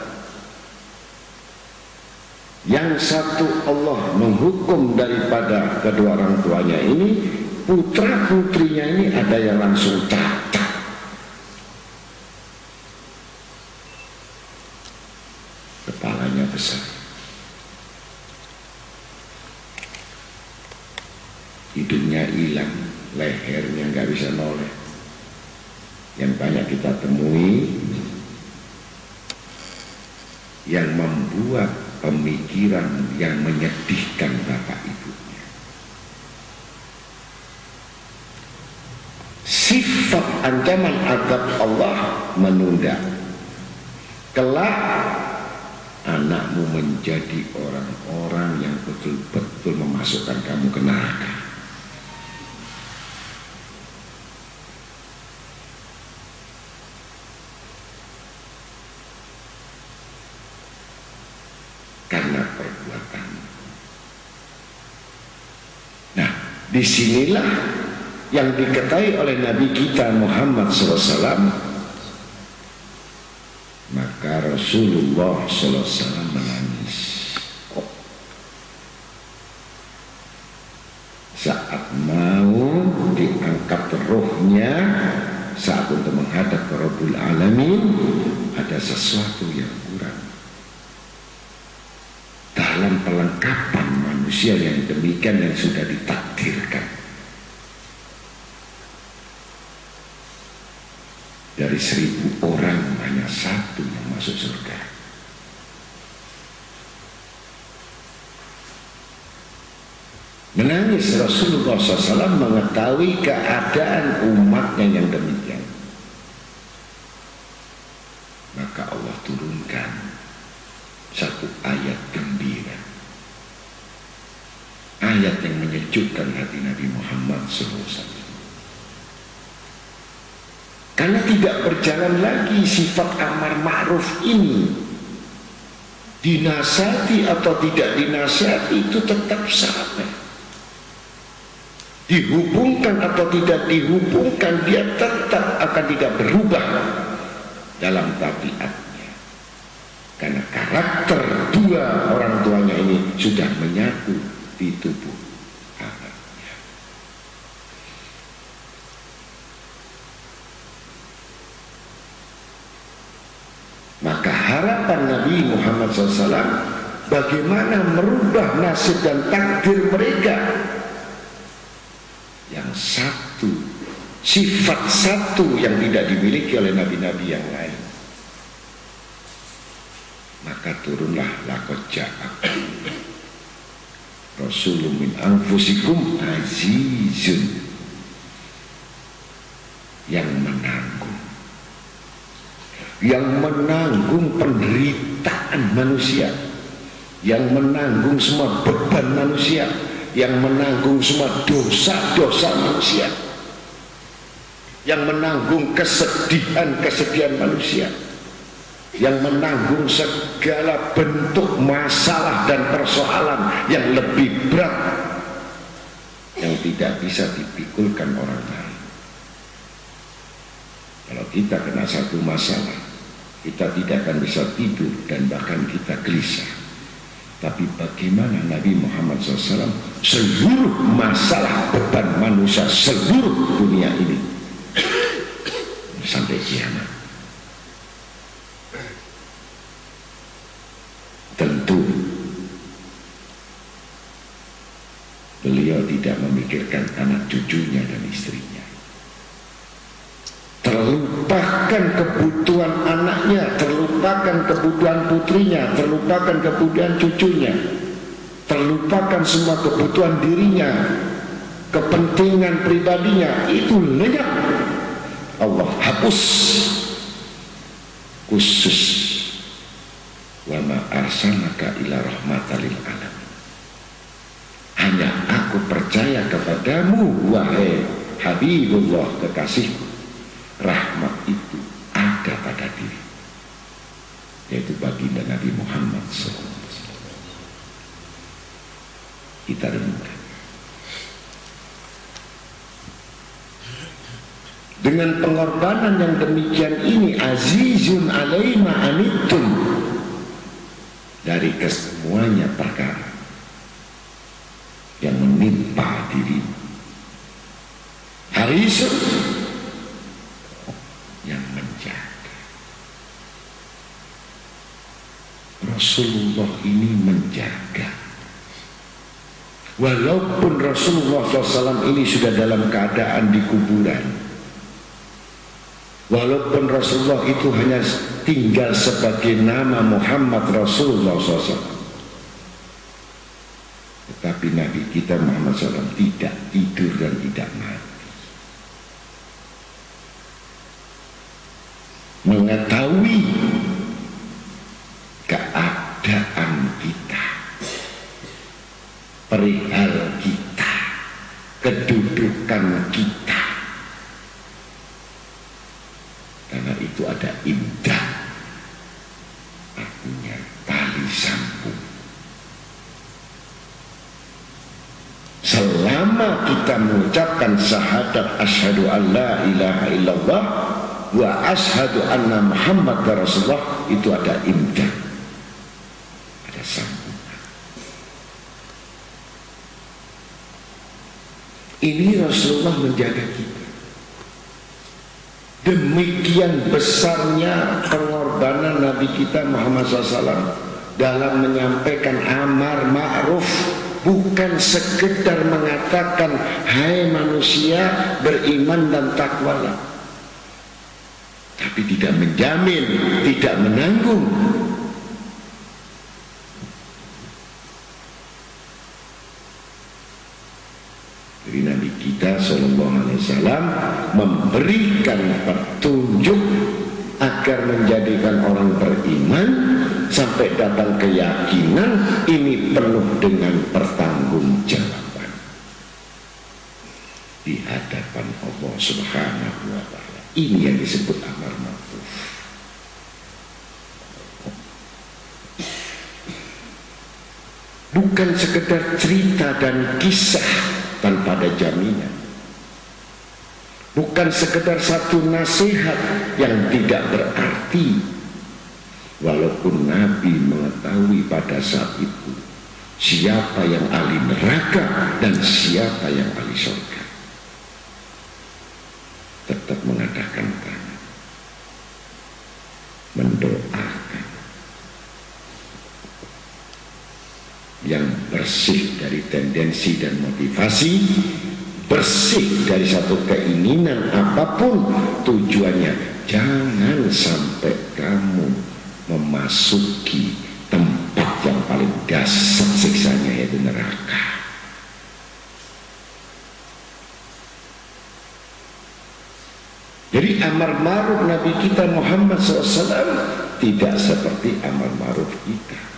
Yang satu, Allah menghukum daripada kedua orang tuanya ini, putra putrinya ini ada yang langsung cacat, kepalanya besar, hidungnya hilang, lehernya nggak bisa noleh. Yang banyak kita temui yang membuat pemikiran yang menyedihkan bapak ibunya. Sifat ancaman azab Allah menunda. Kelak anakmu menjadi orang-orang yang betul-betul memasukkan kamu ke neraka. Karena perbuatan. Nah, disinilah yang diketahui oleh Nabi kita Muhammad SAW. Maka Rasulullah SAW menangis saat mau diangkat rohnya, saat untuk menghadap ke Rabbul Alamin. Ada sesuatu yang kurang dalam pelengkapan manusia yang demikian yang sudah ditakdirkan. Dari 1000 orang hanya 1 yang masuk surga. Menangis Rasulullah SAW mengetahui keadaan umatnya yang demikian. Maka Allah turunkan satu ayat gembira, ayat yang menyejukkan hati Nabi Muhammad SAW. Karena tidak berjalan lagi sifat amar ma'ruf ini, dinasihati atau tidak dinasihati itu tetap sama. Dihubungkan atau tidak dihubungkan, dia tetap akan tidak berubah dalam tabiatnya. Karena karakter dua orang tuanya ini sudah menyatu di tubuh anaknya. Maka harapan Nabi Muhammad SAW bagaimana merubah nasib dan takdir mereka. Yang satu, sifat satu yang tidak dimiliki oleh nabi-nabi yang lain. Maka turunlah laqad ja'akum rasulun min anfusikum azizun, yang menanggung penderitaan manusia, yang menanggung semua beban manusia, yang menanggung semua dosa-dosa manusia, yang menanggung kesedihan-kesedihan manusia, yang menanggung segala bentuk masalah dan persoalan yang lebih berat yang tidak bisa dipikulkan orang lain. Kalau kita kena satu masalah, kita tidak akan bisa tidur dan bahkan kita gelisah. Tapi bagaimana Nabi Muhammad SAW seluruh masalah beban manusia seluruh dunia ini sampai kiamat, tentu beliau tidak memikirkan anak cucunya dan istrinya. Terlupakan kebutuhan anaknya, terlupakan kebutuhan putrinya, terlupakan kebutuhan cucunya, terlupakan semua kebutuhan dirinya. kepentingan pribadinya, itu lenyap. Allah hapus. Khusus, wa ma arsalnaka ila rahmatan lil alamin. Hanya aku percaya kepadamu, wahai Habibullah, kekasihku. Rahmat itu ada pada diri, yaitu baginda Nabi Muhammad SAW. Kita renungkan. Dengan pengorbanan yang demikian ini, azizun alaima anittum, dari kesemuanya perkara yang menimpa dirimu, harisun, yang menjaga. Rasulullah ini menjaga. Walaupun Rasulullah SAW ini sudah dalam keadaan di kuburan, walaupun Rasulullah itu hanya tinggal sebagai nama Muhammad Rasulullah SAW, tetapi Nabi kita Muhammad SAW tidak tidur dan tidak mati. Mengetahui keadaan kita, perihal kita, kedudukan kita. Karena itu ada imdah, artinya tali sambung. Selama kita mengucapkan syahadat asyhadu an la ilaha illallah wa asyhadu anna Muhammad Rasulullah, itu ada imdah, ada sambungan. Ini Rasulullah menjaga kita. Demikian besarnya pengorbanan Nabi kita Muhammad SAW dalam menyampaikan amar ma'ruf, bukan sekedar mengatakan hai manusia beriman dan takwalah, tapi tidak menjamin, tidak menanggung. Jadi Nabi kita SAW memberikan petunjuk agar menjadikan orang beriman sampai datang keyakinan ini penuh dengan pertanggungjawaban di hadapan Allah Subhanahu wa Ta'ala. Ini yang disebut amar ma'ruf. Bukan sekedar cerita dan kisah tanpa ada jaminan. Bukan sekedar satu nasihat yang tidak berarti. Walaupun Nabi mengetahui pada saat itu siapa yang ahli neraka dan siapa yang ahli surga, tetap mengadakan tangan, mendoakan yang bersih dari tendensi dan motivasi, bersih dari satu keinginan apapun tujuannya. Jangan sampai kamu memasuki tempat yang paling dahsyat siksanya, yaitu neraka. Jadi amar ma'ruf Nabi kita Muhammad SAW tidak seperti amar ma'ruf kita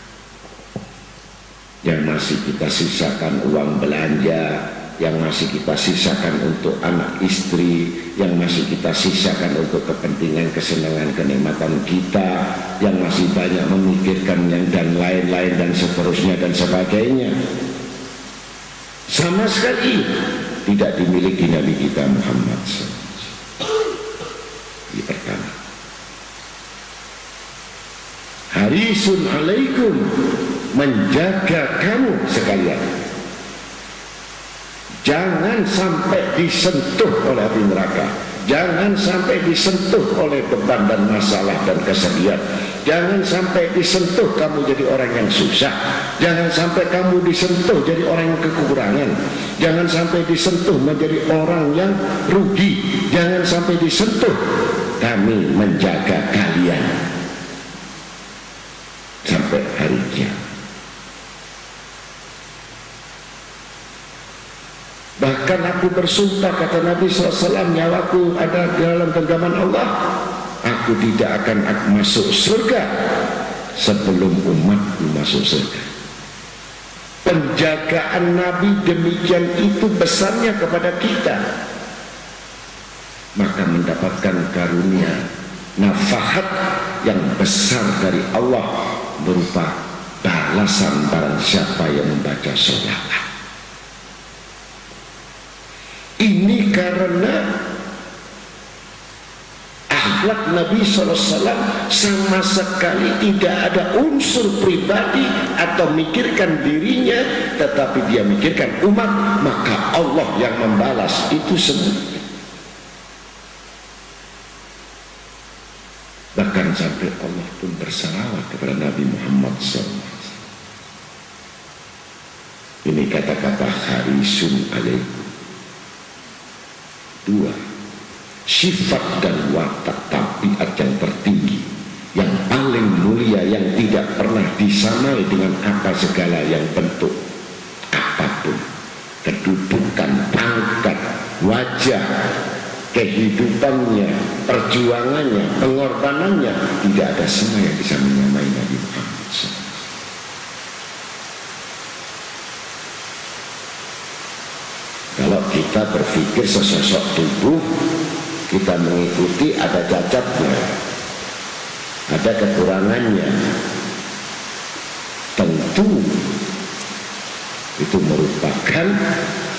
yang masih kita sisakan uang belanja, yang masih kita sisakan untuk anak istri, yang masih kita sisakan untuk kepentingan kesenangan kenikmatan kita, yang masih banyak memikirkan yang dan lain-lain dan seterusnya dan sebagainya. Sama sekali tidak dimiliki Nabi kita Muhammad SAW. Ini pertama. Harisun alaikum, menjaga kamu sekalian. Jangan sampai disentuh oleh api neraka. Jangan sampai disentuh oleh beban dan masalah dan kesedihan. Jangan sampai disentuh kamu jadi orang yang susah. Jangan sampai kamu disentuh jadi orang yang kekurangan. Jangan sampai disentuh menjadi orang yang rugi. Jangan sampai disentuh. Kami menjaga kalian sampai hari kiamat. Bahkan aku bersumpah, kata Nabi SAW, nyawaku ada di dalam genggaman Allah, aku tidak akan masuk surga sebelum umatku masuk surga. Penjagaan Nabi demikian itu besarnya kepada kita, maka mendapatkan karunia nafahat yang besar dari Allah berupa balasan barang siapa yang membaca sholawat. Ini karena akhlak Nabi SAW sama sekali tidak ada unsur pribadi atau mikirkan dirinya, tetapi dia mikirkan umat, maka Allah yang membalas itu semua. Bahkan sampai Allah pun bersalawat kepada Nabi Muhammad SAW. Ini kata-kata harisun alaikum. Dua, sifat dan watak tabiat yang tertinggi, yang paling mulia, yang tidak pernah disamai dengan apa segala yang bentuk apapun, kedudukan, pangkat, wajah, kehidupannya, perjuangannya, pengorbanannya, tidak ada semua yang bisa menyamai Nabi Muhammad SAW. Kalau kita berpikir sesosok tubuh, kita mengikuti, ada cacatnya, ada kekurangannya, tentu itu merupakan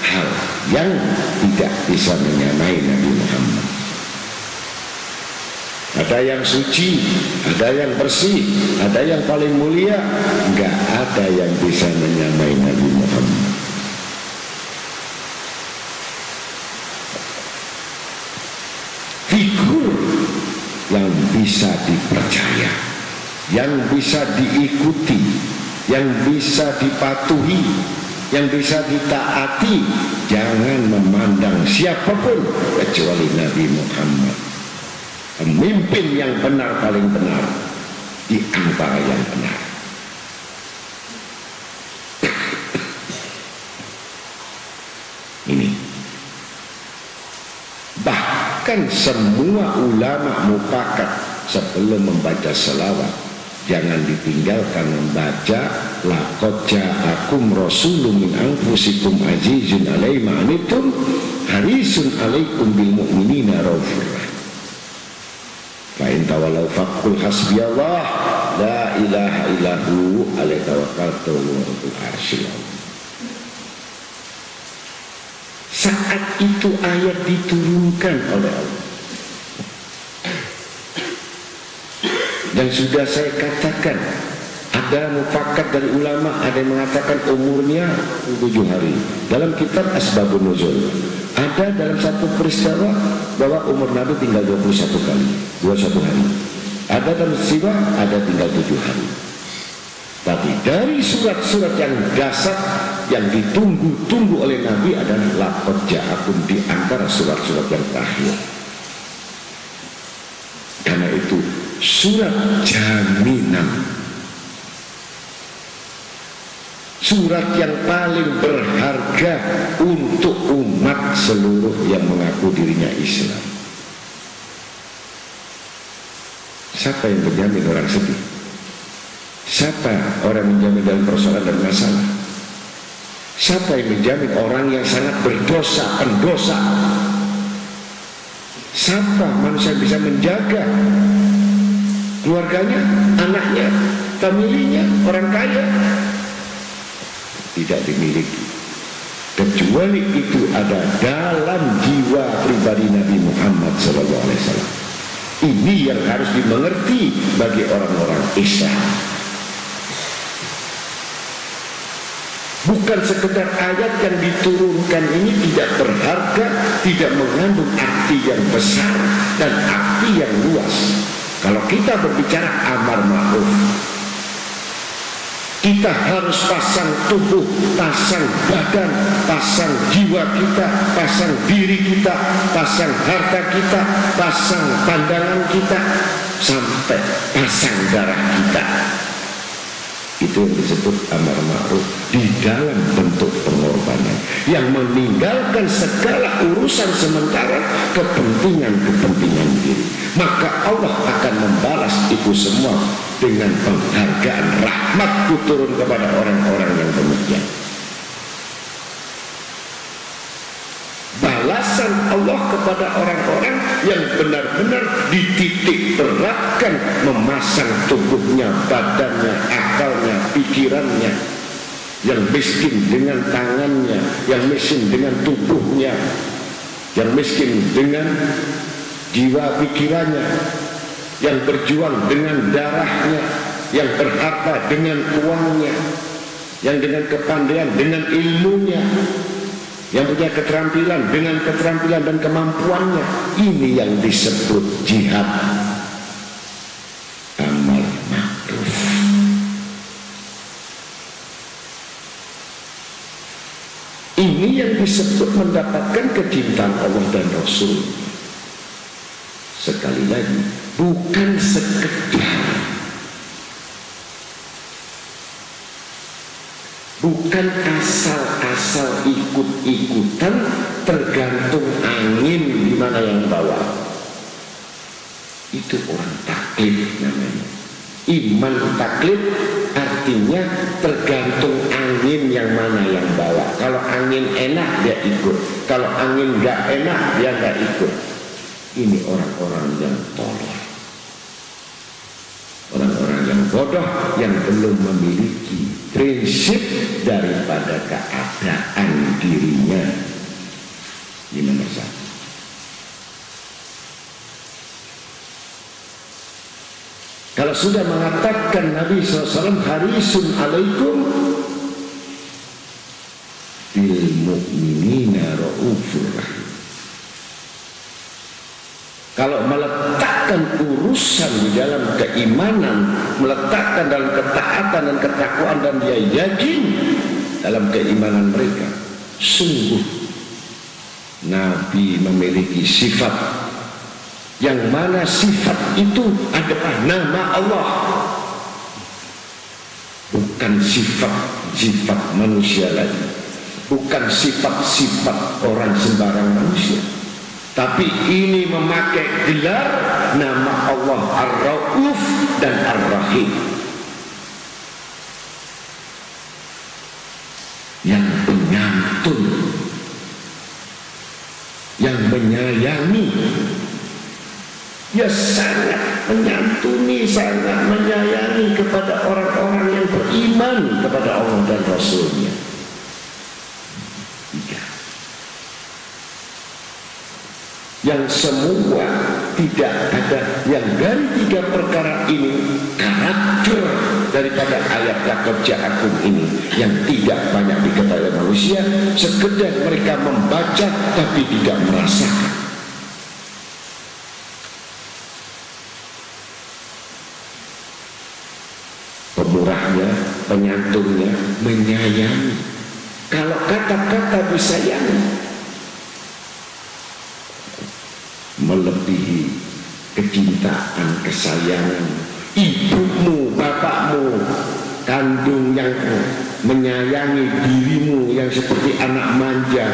hal yang tidak bisa menyamai Nabi Muhammad. Ada yang suci, ada yang bersih, ada yang paling mulia, nggak ada yang bisa menyamai Nabi Muhammad. Figur yang bisa dipercaya, yang bisa diikuti, yang bisa dipatuhi, yang bisa ditaati, jangan memandang siapapun kecuali Nabi Muhammad, pemimpin yang benar, paling benar di antara yang benar. Ini bahkan semua ulama mufakat sebelum membaca selawat, jangan ditinggalkan membaca laqad ja'akum rasulun min anfusikum azizun 'alaihi ma anittum harisun 'alaikum bil mu'minina raufur rahim. Fa in tawallaw faqul hasbiyallah la ilaha illahu alaihi tawakkaltu wa rabbul arsyil azim. Saat itu ayat diturunkan oleh Allah. Dan sudah saya katakan, ada mufakat dari ulama, ada yang mengatakan umurnya 7 hari. Dalam kitab Asbabun Nuzul ada dalam satu peristiwa bahwa umur Nabi tinggal 21 hari. Ada dalam peristiwa ada tinggal 7 hari. Tapi dari surat-surat yang dasar yang ditunggu-tunggu oleh Nabi adalah laqad ja'akum, di antara surat-surat yang terakhir. Karena itu surat jaminan, surat yang paling berharga untuk umat seluruh yang mengaku dirinya Islam. Siapa yang menjamin orang sedih? Siapa orang menjamin dalam persoalan dan masalah? Siapa yang menjamin orang yang sangat berdosa, pendosa? Siapa manusia yang bisa menjaga keluarganya, anaknya, familinya, orang kaya? Tidak dimiliki, kecuali itu ada dalam jiwa pribadi Nabi Muhammad SAW. Ini yang harus dimengerti bagi orang-orang Islam. Bukan sekedar ayat yang diturunkan ini tidak berharga, tidak mengandung arti yang besar dan arti yang luas. Kalau kita berbicara amar ma'ruf, kita harus pasang tubuh, pasang badan, pasang jiwa kita, pasang diri kita, pasang harta kita, pasang pandangan kita, sampai pasang darah kita. Itu yang disebut amar ma'ruf di dalam bentuk pengorbanan, yang meninggalkan segala urusan sementara, kepentingan diri. Maka Allah akan membalas itu semua dengan penghargaan, rahmat turun kepada orang-orang yang demikian. Balasan Allah kepada orang-orang yang benar-benar dititik beratkan, memasang tubuhnya, badannya, akalnya, pikirannya, yang miskin dengan tangannya, yang miskin dengan tubuhnya, yang miskin dengan jiwa pikirannya, yang berjuang dengan darahnya, yang berharta dengan uangnya, yang dengan kepandaian, dengan ilmunya, yang punya keterampilan dengan keterampilan dan kemampuannya. Ini yang disebut jihad amar ma'ruf. Ini yang disebut mendapatkan kecintaan Allah dan Rasul. Sekali lagi, bukan sekedar, bukan asal-asal ikut-ikutan tergantung angin di mana yang bawa. Itu orang taklid namanya. Iman taklid artinya tergantung angin yang mana yang bawa. Kalau angin enak dia ikut, kalau angin gak enak dia gak ikut. Ini orang-orang yang tolol, orang-orang yang bodoh, yang belum memiliki prinsip daripada keadaan dirinya. Ini nomor satu. Kalau sudah mengatakan Nabi SAW harisun alaikum bil mu'minina ra'ufur rahim, kalau meletakkan urusan di dalam keimanan, meletakkan dalam ketaatan dan ketakwaan, dan dia yakin dalam keimanan mereka, sungguh Nabi memiliki sifat yang mana sifat itu adalah nama Allah, bukan sifat manusia lagi, bukan sifat-sifat orang sembarang manusia. Tapi ini memakai gelar nama Allah Ar-Rauf dan Ar-Rahim, yang penyantun, yang menyayangi. Ya sangat menyantuni, sangat menyayangi kepada orang-orang yang beriman kepada Allah dan Rasulnya. Yang semua tidak ada yang dari tiga perkara ini, karakter daripada ayat laqad ja'akum ini yang tidak banyak diketahui manusia, sekedar mereka membaca tapi tidak merasakan. Pemurahnya, penyantunnya, menyayangi. Kalau kata-kata disayangi melebihi kecintaan, kesayangan ibumu, bapakmu, kandung yang menyayangi dirimu yang seperti anak manja,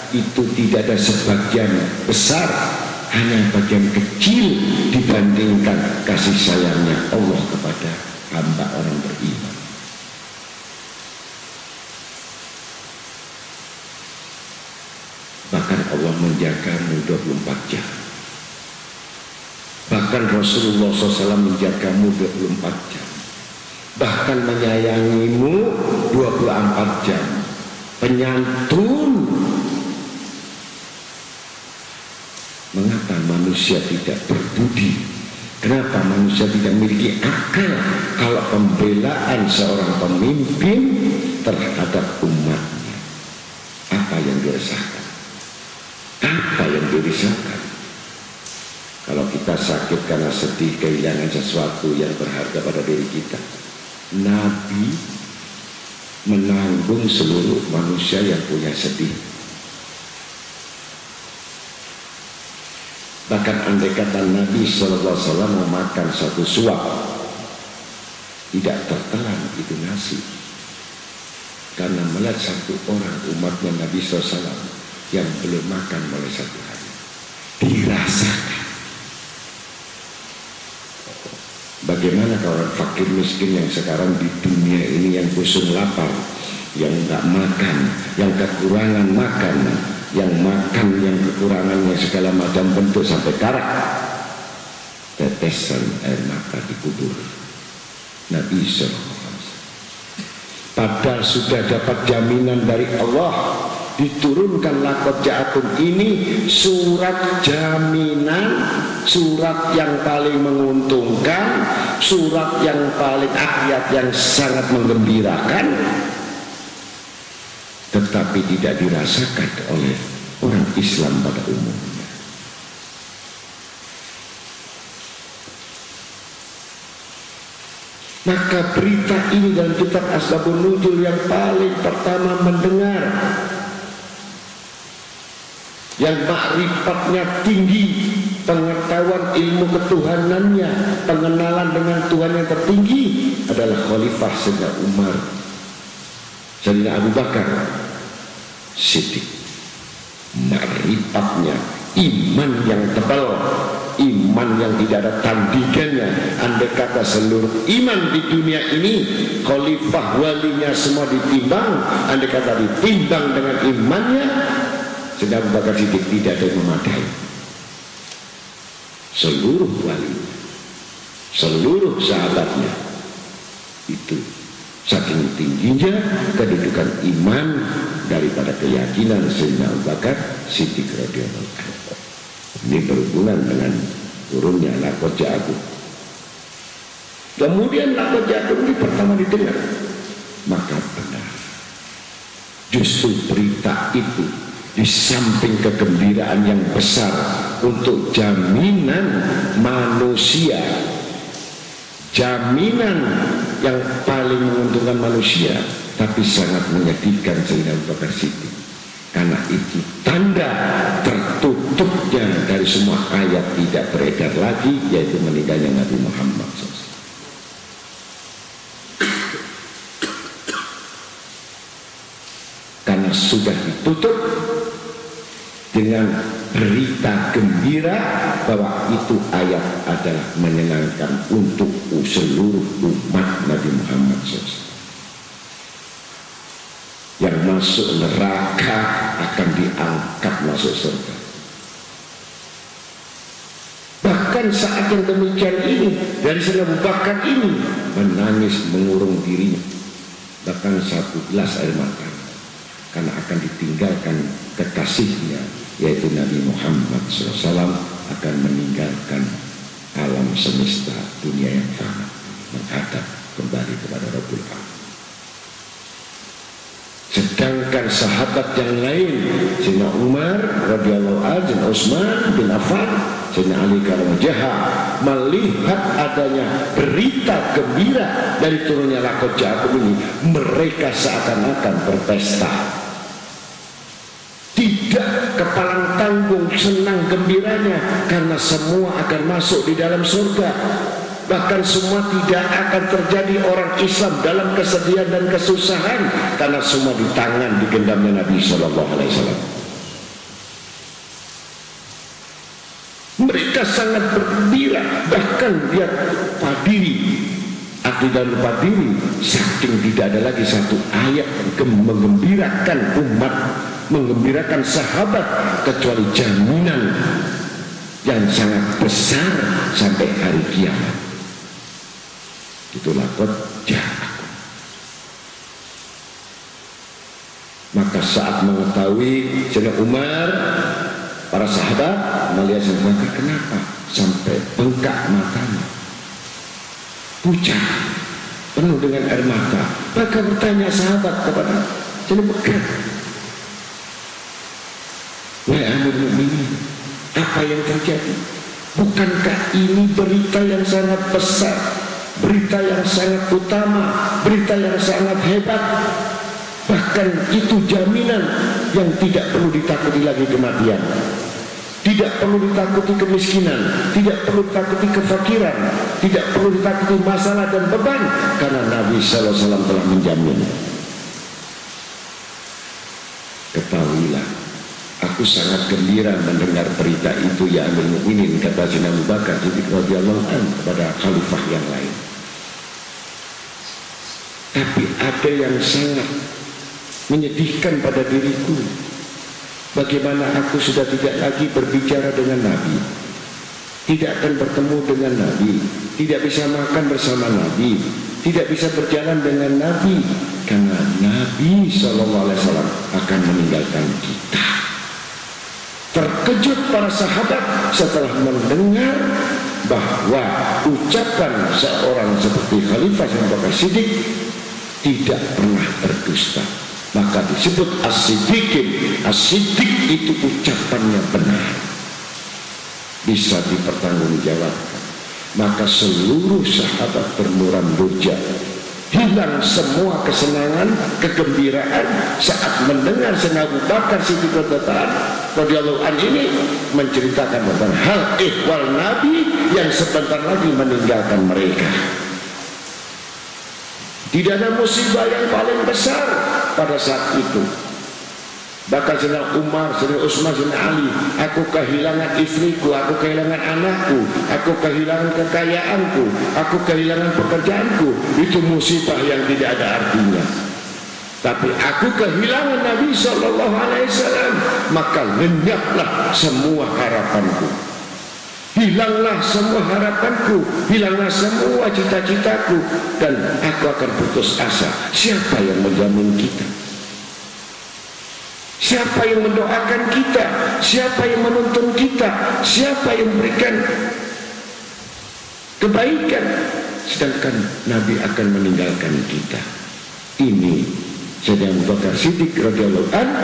itu tidak ada sebagian besar, hanya bagian kecil dibandingkan kasih sayangnya Allah kepada hamba orang beriman. Bahkan Allah menjagamu 24 jam. Bahkan Rasulullah SAW menjagamu 24 jam. Bahkan menyayangimu 24 jam. Penyantun. Mengapa manusia tidak berbudi? Kenapa manusia tidak memiliki akal kalau pembelaan seorang pemimpin terhadap umatnya? Apa yang diresahkan? Apa yang dirisaukan? Kalau kita sakit karena sedih kehilangan sesuatu yang berharga pada diri kita, Nabi menanggung seluruh manusia yang punya sedih. Bahkan andai kata Nabi SAW memakan satu suap, tidak tertelan itu nasi. Karena melihat satu orang umatnya Nabi SAW yang belum makan mulai satu hari, dirasakan. Bagaimana kalau orang fakir miskin yang sekarang di dunia ini yang kusung lapar, yang nggak makan, yang kekurangan makan, yang makan yang kekurangannya segala macam bentuk sampai darah, tetesan air mata dikubur Nabi SAW. Padahal sudah dapat jaminan dari Allah, diturunkan laqad ja'akum ini surat jaminan, surat yang paling menguntungkan, surat yang paling ayat yang sangat menggembirakan, tetapi tidak dirasakan oleh orang Islam pada umumnya. Maka berita ini dalam kitab Asbabun Nuzul yang paling pertama mendengar, yang ma'rifatnya tinggi, pengetahuan ilmu ketuhanannya, pengenalan dengan Tuhan yang tertinggi adalah Khalifah Sayyidina Umar, Sayyidina Abu Bakar Siddiq. Ma'rifatnya, iman yang tebal, iman yang tidak ada tandingannya. Andai kata seluruh iman di dunia ini khalifah walinya semua ditimbang, andai kata ditimbang dengan imannya, Sayyidina Abu Bakar Siddiq tidak ada yang memadai. Seluruh wali, seluruh sahabatnya itu saking tingginya kedudukan iman daripada keyakinan Sayyidina Abu Bakar Siddiq radhiyallahu anhu. Ini berhubungan dengan turunnya laqad ja'akum. Kemudian laqad ja'akum ini pertama didengar, maka benar. Justru berita itu di samping kegembiraan yang besar untuk jaminan manusia, jaminan yang paling menguntungkan manusia, tapi sangat menyedihkan Sayyidina Abu Bakar Siddiq. Karena itu tanda tertutupnya dari semua ayat tidak beredar lagi, yaitu meninggalnya Nabi Muhammad SAW. Karena sudah ditutup dengan berita gembira bahwa itu ayat adalah menyenangkan untuk seluruh umat Nabi Muhammad SAW. Yang masuk neraka akan diangkat masuk surga. Bahkan saat yang demikian ini, dari Sayyidina Abu Bakar ini menangis mengurung dirinya, bahkan 1 gelas air mata, karena akan ditinggalkan kekasihnya, yaitu Nabi Muhammad SAW, akan meninggalkan alam semesta dunia yang fana, menghadap kembali kepada Rabbul Alamin. Sedangkan sahabat yang lain, Sayyidina Umar radhiyallahu anhu, Utsman bin Affan, Sayyidina Ali karamullah, melihat adanya berita gembira dari turunnya laqad ja'akum ini, mereka seakan-akan berpesta. Tidak kepalang tanggung, senang gembiranya, karena semua akan masuk di dalam surga. Bahkan semua tidak akan terjadi orang Islam dalam kesedihan dan kesusahan, karena semua di tangan digenggamnya Nabi SAW. Mereka sangat bergembira, bahkan dia padiri, arti dan lupa diri, saking tidak ada lagi satu ayat yang menggembirakan umat, menggembirakan sahabat, kecuali jaminan yang sangat besar sampai hari kiamat. Itu laqad ja'akum. Maka saat mengetahui Sayyidina Umar, para sahabat melihat Sayyidina Bakar, kenapa sampai bengkak matanya, pucat, penuh dengan air mata. Maka bertanya sahabat kepada Sayyidina Bakar, wahai Amirul Mukminin, apa yang terjadi? Bukankah ini berita yang sangat besar, berita yang sangat utama, berita yang sangat hebat, bahkan itu jaminan yang tidak perlu ditakuti lagi kematian? Tidak perlu ditakuti kemiskinan, tidak perlu ditakuti kefakiran, tidak perlu ditakuti masalah dan beban, karena Nabi sallallahu alaihi wasallam telah menjamin. Ketahuilah, aku sangat gembira mendengar berita itu ya Amirul Mukminin, kata Sayyidina Abu Bakar radhiyallahu anhu kepada khalifah yang lain. Tapi ada yang sangat menyedihkan pada diriku. Bagaimana aku sudah tidak lagi berbicara dengan Nabi, tidak akan bertemu dengan Nabi, tidak bisa makan bersama Nabi, tidak bisa berjalan dengan Nabi, karena Nabi SAW akan meninggalkan kita. Terkejut para sahabat setelah mendengar bahwa ucapan seorang seperti Khalifah Abu Bakar Siddiq tidak pernah berdusta. Maka disebut as-siddiqin. As-siddiq itu ucapannya benar, bisa dipertanggungjawabkan. Maka seluruh sahabat bermuram durja, hilang semua kesenangan, kegembiraan saat mendengar Sayyidina Abu Bakar Siddiq radhiyallahu anhu ini menceritakan tentang hal ihwal Nabi yang sebentar lagi meninggalkan mereka. Tidak ada musibah yang paling besar pada saat itu. Bahkan Sayyidina Umar, Sayyidina Utsman, Sayyidina Ali, aku kehilangan istriku, aku kehilangan anakku, aku kehilangan kekayaanku, aku kehilangan pekerjaanku. Itu musibah yang tidak ada artinya. Tapi aku kehilangan Nabi sallallahu alaihi wasallam, maka lenyaplah semua harapanku. Hilanglah semua harapanku, hilanglah semua cita-citaku, dan aku akan putus asa. Siapa yang menjamin kita? Siapa yang mendoakan kita? Siapa yang menuntun kita? Siapa yang memberikan kebaikan? Sedangkan Nabi akan meninggalkan kita. Ini Sayyidina Abu Bakar Siddiq radhiyallahu anhu,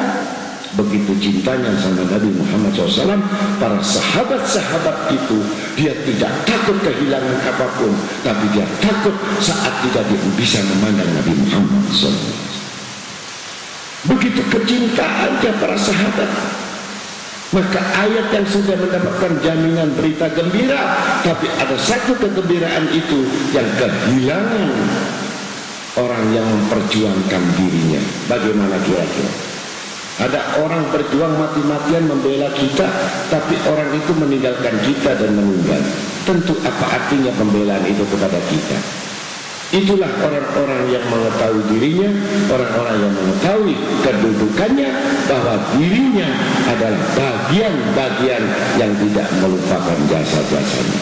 begitu cintanya sama Nabi Muhammad SAW. Para sahabat-sahabat itu, dia tidak takut kehilangan apapun, tapi dia takut saat tidak bisa memandang Nabi Muhammad SAW. Begitu kecintaannya para sahabat. Maka ayat yang sudah mendapatkan jaminan berita gembira, tapi ada satu kegembiraan itu yang kehilangan orang yang memperjuangkan dirinya. Bagaimana kira-kira? Ada orang berjuang mati-matian membela kita, tapi orang itu meninggalkan kita dan meninggal. Tentu apa artinya pembelaan itu kepada kita? Itulah orang-orang yang mengetahui dirinya, orang-orang yang mengetahui kedudukannya, bahwa dirinya adalah bagian-bagian yang tidak melupakan jasa-jasanya.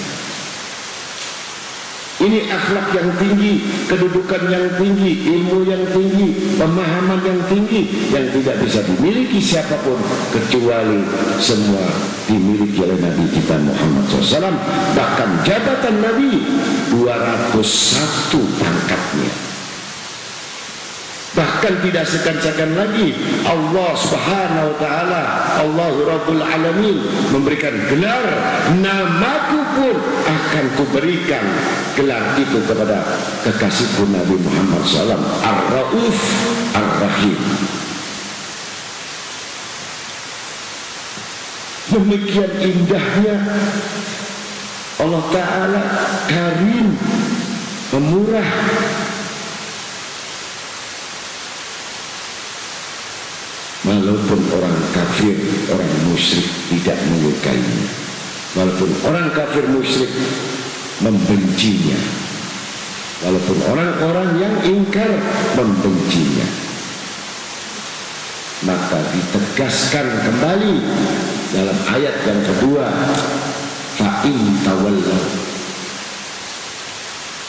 Ini akhlak yang tinggi, kedudukan yang tinggi, ilmu yang tinggi, pemahaman yang tinggi, yang tidak bisa dimiliki siapapun kecuali semua dimiliki oleh Nabi kita Muhammad SAW. Bahkan jabatan Nabi 201 pangkatnya. Bahkan tidak segan-segan lagi Allah Subhanahu wa Ta'ala, Allahu Rabbul Alamin, memberikan gelar, namaku pun akan kuberikan gelar itu kepada kekasihku Nabi Muhammad SAW, Ar-Rauf Ar-Rahim. Demikian indahnya Allah Ta'ala, Karim, pemurah. Walaupun orang kafir, orang musyrik tidak menyukainya, walaupun orang kafir musyrik membencinya, walaupun orang-orang yang ingkar membencinya, maka ditegaskan kembali dalam ayat yang kedua, fa'in tawallahu.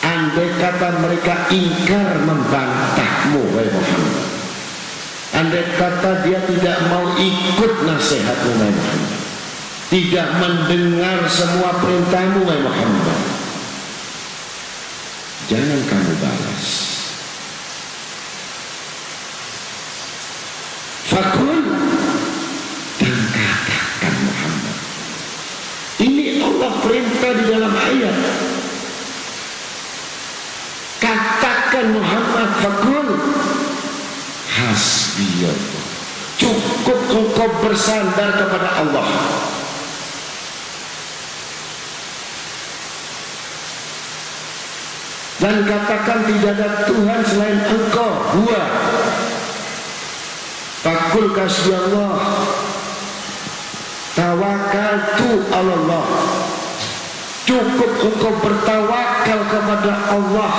Andai kata mereka ingkar membantahmu, wahai Muhammad, andai kata dia tidak mau ikut nasihatmu, wahai Muhammad, tidak mendengar semua perintahmu, wahai Muhammad, jangan kamu balas. Fakul, dan katakan Muhammad. Ini Allah perintah di dalam ayat. Katakan Muhammad, fakul, hasbiyallah, cukup engkau bersandar kepada Allah. dan katakan tidak ada Tuhan selain Engkau. Huwa Fakul kasih Allah, tawakaltu Allah. Cukup engkau bertawakal kepada Allah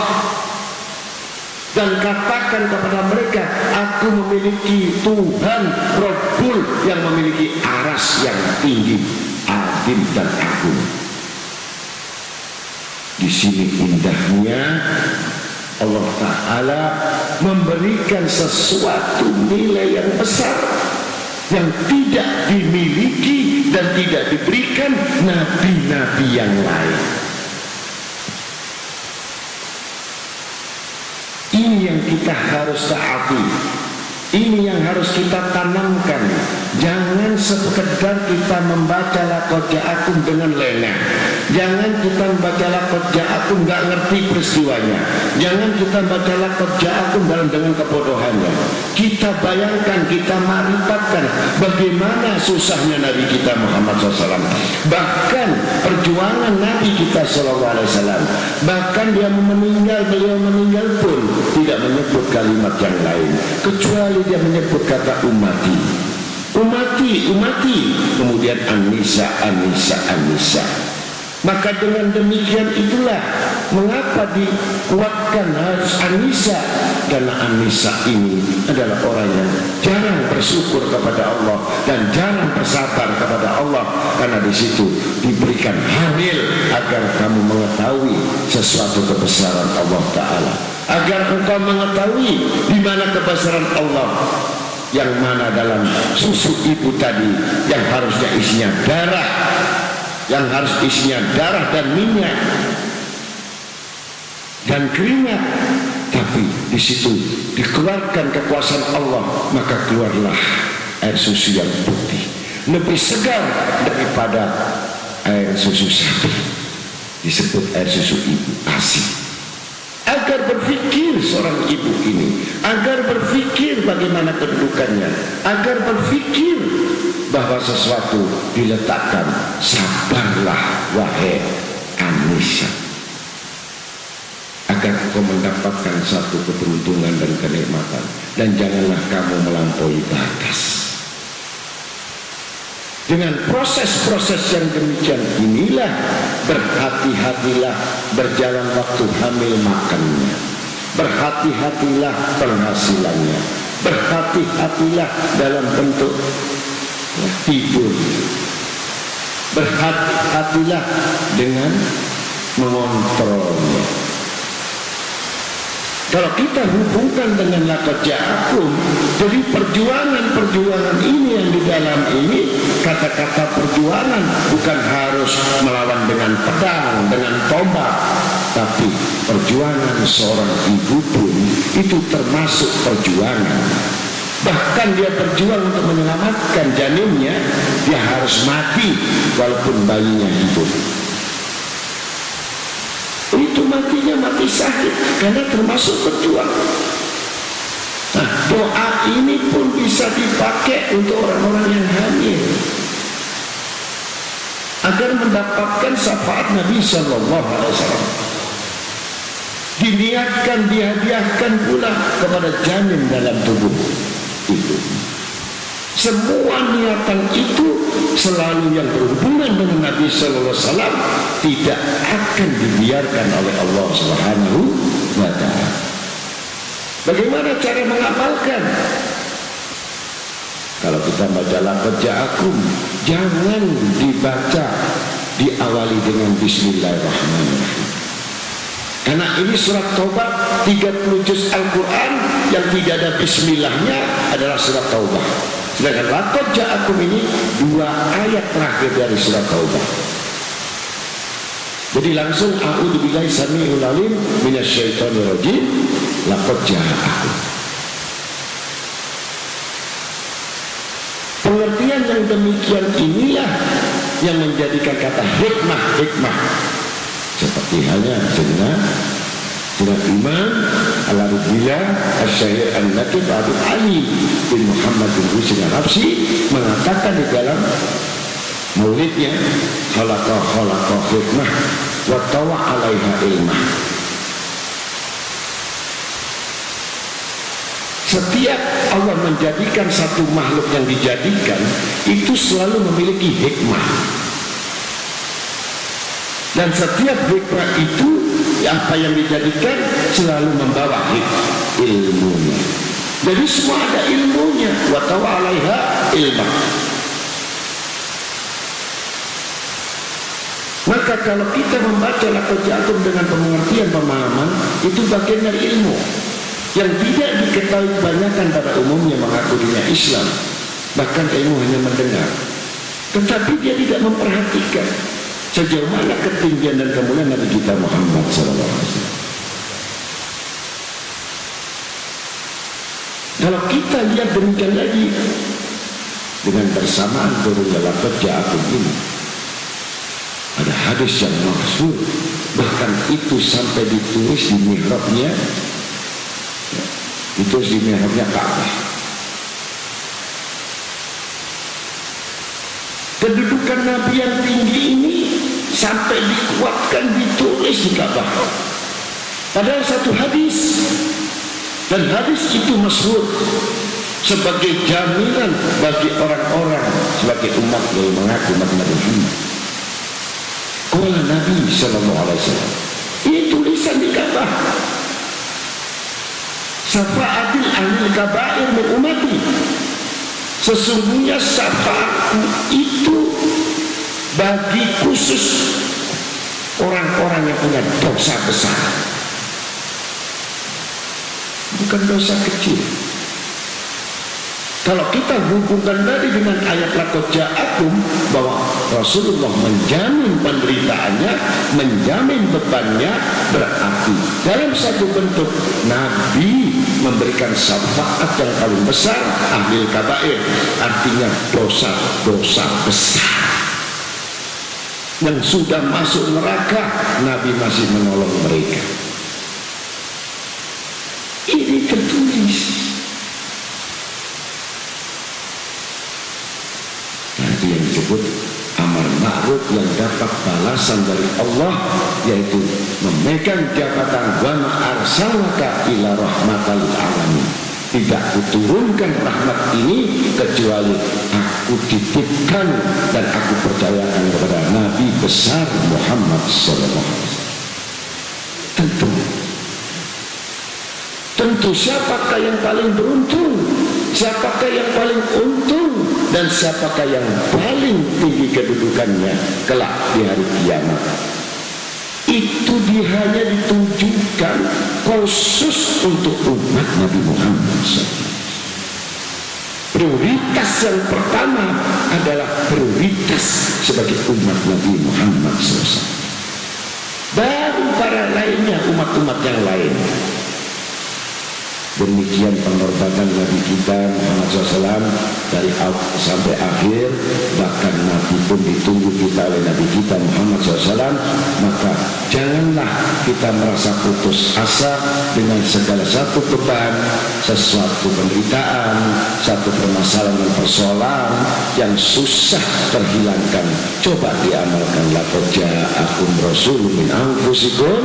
dan katakan kepada mereka, aku memiliki Tuhan Rabbul yang memiliki aras yang tinggi, adil dan agung. Di sini indahnya Allah Ta'ala memberikan sesuatu nilai yang besar yang tidak dimiliki dan tidak diberikan nabi-nabi yang lain. Ini yang kita harus taati, ini yang harus kita tanamkan. Jangan sekedar kita membaca laqad ja'akum dengan lengah. Jangan kita membaca laqad ja'akum nggak ngerti peristiwanya. Jangan kita membaca laqad ja'akum dengan kebodohannya. Kita bayangkan, kita marifatkan bagaimana susahnya Nabi kita Muhammad SAW. Bahkan perjuangan Nabi kita SAW. Bahkan beliau meninggal pun tidak menyebut kalimat yang lain, kecuali dia menyebut kata umati. Kemudian An-Nisa. Maka dengan demikian itulah mengapa dikuatkan harus An-Nisa, karena An-Nisa ini adalah orang yang jarang bersyukur kepada Allah dan jarang bersabar kepada Allah, karena di situ diberikan hamil agar kamu mengetahui sesuatu kebesaran Allah Ta'ala, agar engkau mengetahui di mana kebesaran Allah, yang mana dalam susu ibu tadi yang harusnya isinya darah, yang harus isinya darah dan minyak dan keringat, tapi di situ dikeluarkan kekuasaan Allah, maka keluarlah air susu yang putih, lebih segar daripada air susu sapi. Disebut air susu ibu ASI. Agar berpikir seorang ibu ini, agar berpikir bagaimana kedudukannya, agar berpikir bahwa sesuatu diletakkan. Sabarlah wahai An-Nisa, agar kau mendapatkan satu keberuntungan dan kenikmatan, dan janganlah kamu melampaui batas. Dengan proses-proses yang demikian inilah berhati-hatilah berjalan waktu hamil makannya, berhati-hatilah penghasilannya, berhati-hatilah dalam bentuk tidur, berhati-hatilah dengan mengontrolnya. Kalau kita hubungkan dengan laqad ja'akum, jadi perjuangan ini yang di dalam ini, kata-kata perjuangan bukan harus melawan dengan pedang, dengan tombak, tapi perjuangan seorang ibu pun itu termasuk perjuangan. Bahkan dia berjuang untuk menyelamatkan janinnya, dia harus mati walaupun bayinya hidup. Itu matinya mati syahid, karena termasuk berjuang. Nah, doa ini pun bisa dipakai untuk orang-orang yang hamil, agar mendapatkan syafaat Nabi Sallallahu Alaihi Wasallam. Diniatkan, dihadiahkan pula kepada janin dalam tubuh itu. Semua niatan itu selalu yang berhubungan dengan Nabi Sallallahu Alaihi Wasallam tidak akan dibiarkan oleh Allah Subhanahu wa Ta'ala. Bagaimana cara mengamalkan? Kalau kita baca laqad ja'akum, jangan dibaca diawali dengan Bismillahirrahmanirrahim. Karena ini surat Taubah 30 juz Al-Quran yang tidak ada Bismillahnya adalah surat Taubah. Sedangkan laqad ja'akum ini 2 ayat terakhir dari surat Taubah. Jadi langsung a'udzubillahi samii'ul 'alim minasyaitonir rajim, laqad ja'akum. Pengertian yang demikian inilah yang menjadikan kata hikmah seperti halnya dengan Imam Al-Arubiyah Al-Syahir Al-Nakib Abdul Ali bin Muhammad bin Husin Al-Habsi mengatakan di dalam maulidnya, khalaqah hikmah wa tawa alaiha ilmah. setiap Allah menjadikan satu makhluk yang dijadikan itu selalu memiliki hikmah, dan setiap hikmah itu apa yang dijadikan selalu membawa ilmunya. Jadi semua ada ilmunya. Wa tawa 'alaiha ilmah. Maka kalau kita membaca laqad ja'akum dengan pengertian pemahaman, itu bagian dari ilmu yang tidak diketahui kebanyakan pada umumnya mengaku dirinya Islam. Bahkan ilmu hanya mendengar, tetapi dia tidak memperhatikan sejauh mana ketinggian dan kemuliaan Nabi kita Muhammad SAW. Kalau kita lihat demikian lagi dengan bersamaan turunnya laqad ja'akum ini, ada hadis yang masyhur, bahkan itu sampai ditulis di mihrabnya, ditulis di mihrabnya Ka'bah. Kedudukan Nabi yang tinggi ini sampai dikuatkan, ditulis di Ka'bah. Padahal satu hadis, dan hadis itu masyhur sebagai jaminan bagi orang-orang sebagai umat yang mengaku Nabi Muhammad. Qala Nabi sallallahu alaihi wasallam. Ini tulisan di Ka'bah. Syafa'atil ahli kabair min ummati. Sesungguhnya syafaatku itu bagi khusus orang-orang yang punya dosa besar, bukan dosa kecil. Kalau kita hubungkan tadi dengan ayat laqad ja'akum, bahwa Rasulullah menjamin penderitaannya, menjamin bebannya, berarti dalam satu bentuk Nabi memberikan syafaat yang paling besar ahli kabair, artinya dosa-dosa besar yang sudah masuk neraka, Nabi masih menolong mereka. Ini tertulis. Nanti yang disebut amar ma'ruf yang dapat balasan dari Allah, yaitu memegang jabatan wa ma arsalnaka ila rahmatal alamin. Tidak kuturunkan rahmat ini kecuali aku titipkan dan aku percayakan kepada Nabi besar Muhammad SAW. Tentu siapakah yang paling beruntung, siapakah yang paling untung, dan siapakah yang paling tinggi kedudukannya kelak di hari kiamat. Itu hanya ditujukan khusus untuk umat Nabi Muhammad SAW. Prioritas yang pertama adalah prioritas sebagai umat Nabi Muhammad SAW. Baru para lainnya, umat-umat yang lain. Demikian pengorbanan Nabi kita Muhammad SAW dari awal sampai akhir. Bahkan Nabi pun ditunggu kita oleh Nabi kita Muhammad SAW. Maka janganlah kita merasa putus asa dengan segala satu beban, sesuatu penderitaan, satu permasalahan dan persoalan yang susah terhilangkan. Coba diamalkan. Laqad ja'akum rasulun min anfusikum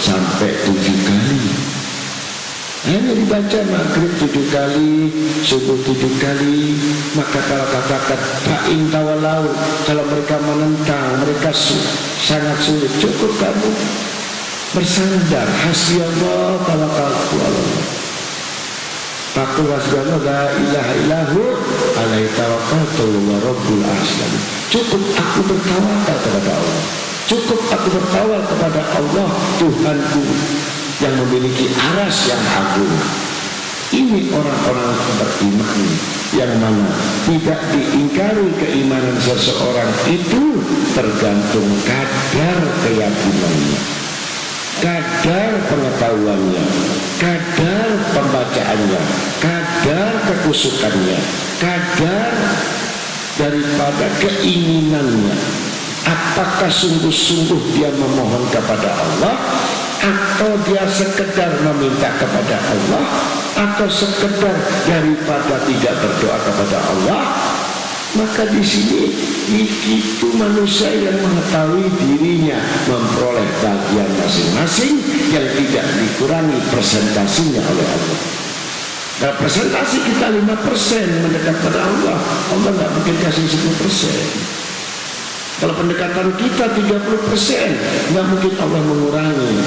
sampai 7 kali. Hanya dibaca maghrib 7 kali, subuh 7 kali. Maka kalau katakan fa'in tawalau, kalau mereka menentang, mereka sangat sulit, cukup kamu bersandar hasbiyallah tawakkaltu alallah. Takul hasbiyallah la ilaha illahu alaihi tawakkaltu wa rabbul arsyil. Cukup aku bertawakal kepada Allah. Cukup aku bertawakal kepada Allah Tuhanku yang memiliki aras yang agung. Ini orang-orang beriman yang mana tidak diingkari keimanan seseorang itu tergantung kadar keyakinannya, kadar pengetahuannya, kadar pembacaannya, kadar kekusukannya, kadar daripada keinginannya. Apakah sungguh-sungguh dia memohon kepada Allah, atau dia sekedar meminta kepada Allah, atau sekedar daripada tidak berdoa kepada Allah. Maka di sini itu manusia yang mengetahui dirinya memperoleh bagian masing-masing yang tidak dikurangi presentasinya oleh Allah. Nah, presentasi kita 5% mendekat pada Allah, Allah nggak mungkin kasih 10%. Kalau pendekatan kita 30%, nggak mungkin Allah mengurangi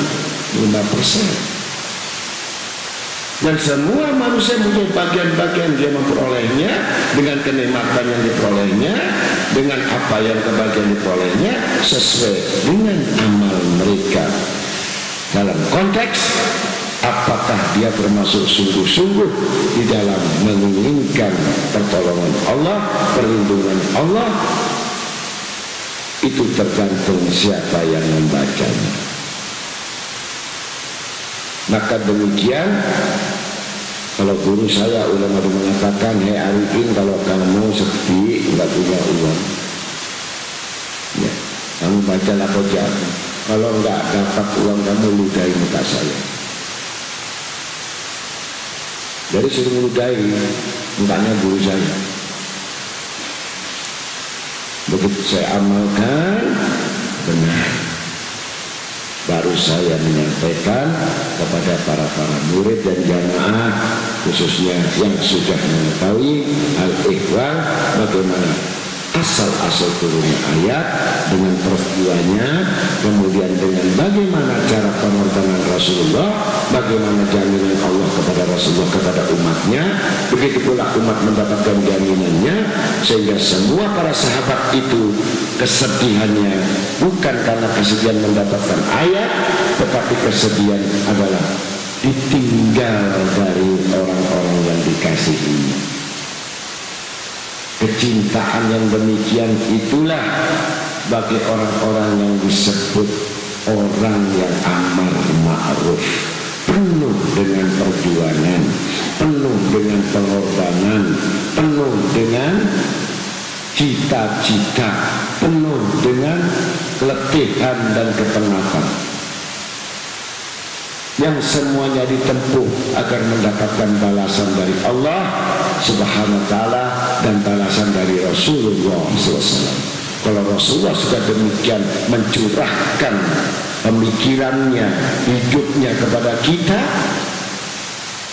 5%. Dan semua manusia punya bagian-bagian dia memperolehnya dengan kenikmatan yang diperolehnya, dengan apa yang kebagian diperolehnya sesuai dengan amal mereka. Dalam konteks apakah dia termasuk sungguh-sungguh di dalam menginginkan pertolongan Allah, perlindungan Allah, itu tergantung siapa yang membacanya. Maka demikian, kalau guru saya ulama mengatakan, hei Arifin, kalau kamu sepi nggak punya uang, ya, kamu baca Al-Qur'an. Kalau nggak dapat uang, kamu ludahi muka saya. Jadi suruh ludahi mukanya guru saya. Begitu saya amalkan benar, baru saya menyampaikan kepada para murid dan jamaah, khususnya yang sudah mengetahui al-ikhwan, bagaimana asal-asal turunnya ayat dengan peristiwanya, kemudian dengan bagaimana cara pengorbanan Rasulullah, bagaimana jaminan Allah kepada Rasulullah kepada umatnya, begitu pula umat mendapatkan jaminannya, sehingga semua para sahabat itu kesedihannya bukan karena kesedihan mendapatkan ayat, tetapi kesedihan adalah ditinggal dari orang-orang yang dikasihi. Kecintaan yang demikian itulah bagi orang-orang yang disebut orang yang amar ma'ruf, penuh dengan perjuangan, penuh dengan pengorbanan, penuh dengan cita-cita, penuh dengan keletihan dan kepenatan, yang semuanya ditempuh agar mendapatkan balasan dari Allah Subhanahu wa ta'ala dan balasan dari Rasulullah SAW. Kalau Rasulullah sudah demikian mencurahkan pemikirannya, hidupnya kepada kita,